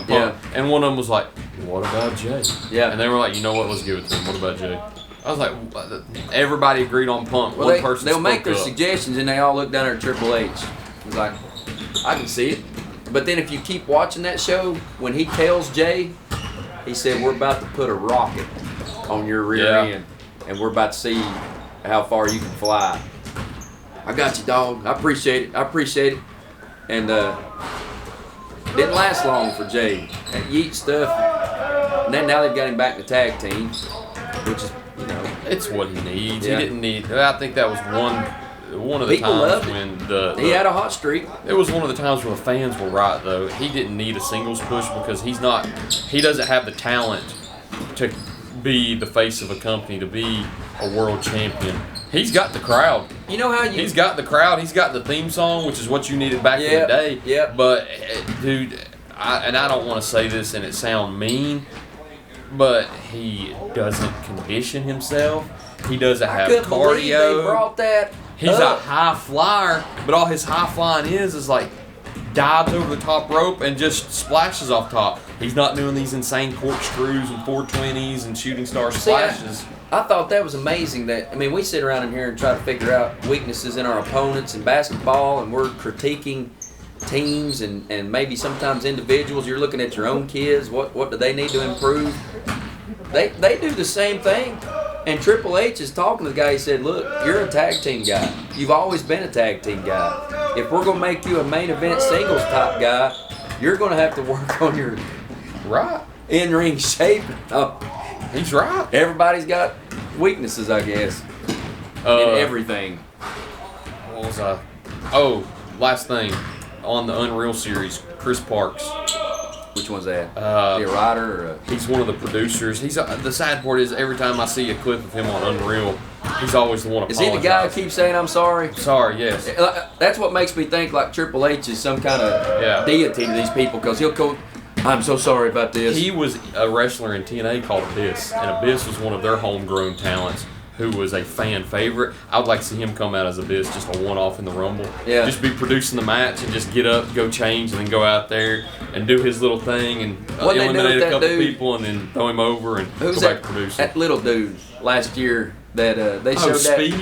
Yeah. And one of them was like, what about Jay? Yeah. And they were like, you know what, let's give it to him. What about Jay? I was like, everybody agreed on Punk. Well, One person they'll make spoke their up. suggestions, and they all look down at Triple H. It's like, I can see it. But then if you keep watching that show, when he tells Jay, he said, we're about to put a rocket on your rear end, and we're about to see how far you can fly. I got you, dog. I appreciate it. And didn't last long for Jay. That Yeet stuff. And then now they've got him back in the tag team, which is, It's what he needs. Yeah. He didn't need. I think that was one. one of the People times loved it. when He had a hot streak. it was one of the times when the fans were right, though. He didn't need a singles push because he doesn't have the talent to be the face of a company, to be a world champion. He's got the crowd. You know how He's got the crowd. He's got the theme song, which is what you needed back in the day. Yep. But, dude, I don't want to say this and it sound mean, but he doesn't condition himself. He doesn't have couldn't believe cardio. they brought that He's up. a high flyer, but all his high flying is like dives over the top rope and just splashes off top. He's not doing these insane corkscrews and 420s and shooting star splashes. I thought that was amazing. We sit around in here and try to figure out weaknesses in our opponents in basketball, and we're critiquing teams and maybe sometimes individuals. You're looking at your own kids. What do they need to improve? They do the same thing. And Triple H is talking to the guy. He said, look, you're a tag team guy. You've always been a tag team guy. If we're going to make you a main event singles type guy, you're going to have to work on your in-ring shape. He's right. Everybody's got weaknesses, I guess, in everything. What was I? Oh, last thing. On the Unreal series, Chris Parks. Which one's that? Is he a writer? Or He's one of the producers. He's the sad part is every time I see a clip of him on Unreal, he's always the one Is he the guy who keeps saying, I'm sorry? Sorry, yes. That's what makes me think like Triple H is some kind of deity to these people, because he'll go, I'm so sorry about this. He was a wrestler in TNA called Abyss, and Abyss was one of their homegrown talents who was a fan favorite. I would like to see him come out as Abyss, just a one-off in the Rumble. Yeah. Just be producing the match and just get up, go change, and then go out there and do his little thing and eliminate a couple people and then throw him over and go back to producing. That little dude last year that they showed Speed?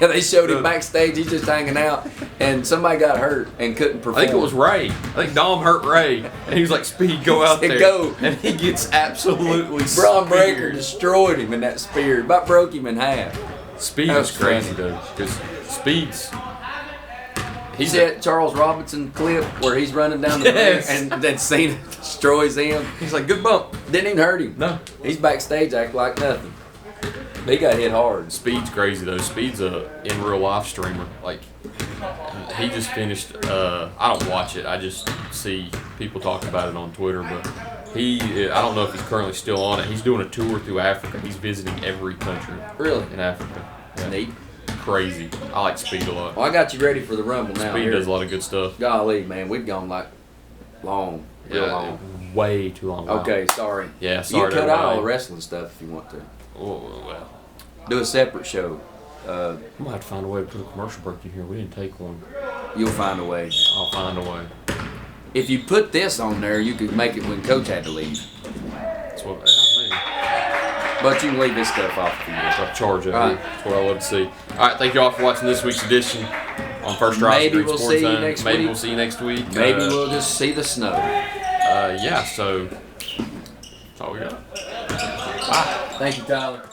Yeah, they showed him backstage. He's just hanging out, and somebody got hurt and couldn't perform. I think it was Ray. I think Dom hurt Ray, and he was like, "Speed, go out there." Go. And he gets absolutely Braun Breaker speared. destroyed him in that spear. About broke him in half. Speed That was was crazy, funny. though, because Speed's. He said Charles Robinson clip where he's running down the ring and then Cena destroys him. He's like, good bump. Didn't even hurt him. No. He's backstage acting like nothing. He got hit hard. Speed's crazy, though. Speed's a in real life streamer. Like, he just finished. I don't watch it. I just see people talk about it on Twitter. But I don't know if he's currently still on it. He's doing a tour through Africa. He's visiting every country. Really? In Africa. Yeah. Neat. Crazy. I like Speed a lot. Well, I got you ready for the Rumble now. Speed does a lot of good stuff. Golly, man, we've gone like long, real long. Way too long. Okay, sorry. Yeah, sorry. You can cut out all the wrestling stuff if you want to. Well, do a separate show. I'm gonna have to find a way to put a commercial break in here. We didn't take one. You'll find a way. I'll find a way. If you put this on there, you could make it when Coach had to leave. That's what. Maybe. But you can leave this stuff off for you. I'll charge it. Right. That's what I love to see. All right, thank you all for watching this week's edition on First Drive. Maybe we'll see you next week. Maybe we'll see you next week. Maybe we'll just see the snow. Yeah. So that's all we got. Bye. Thank you, Tyler.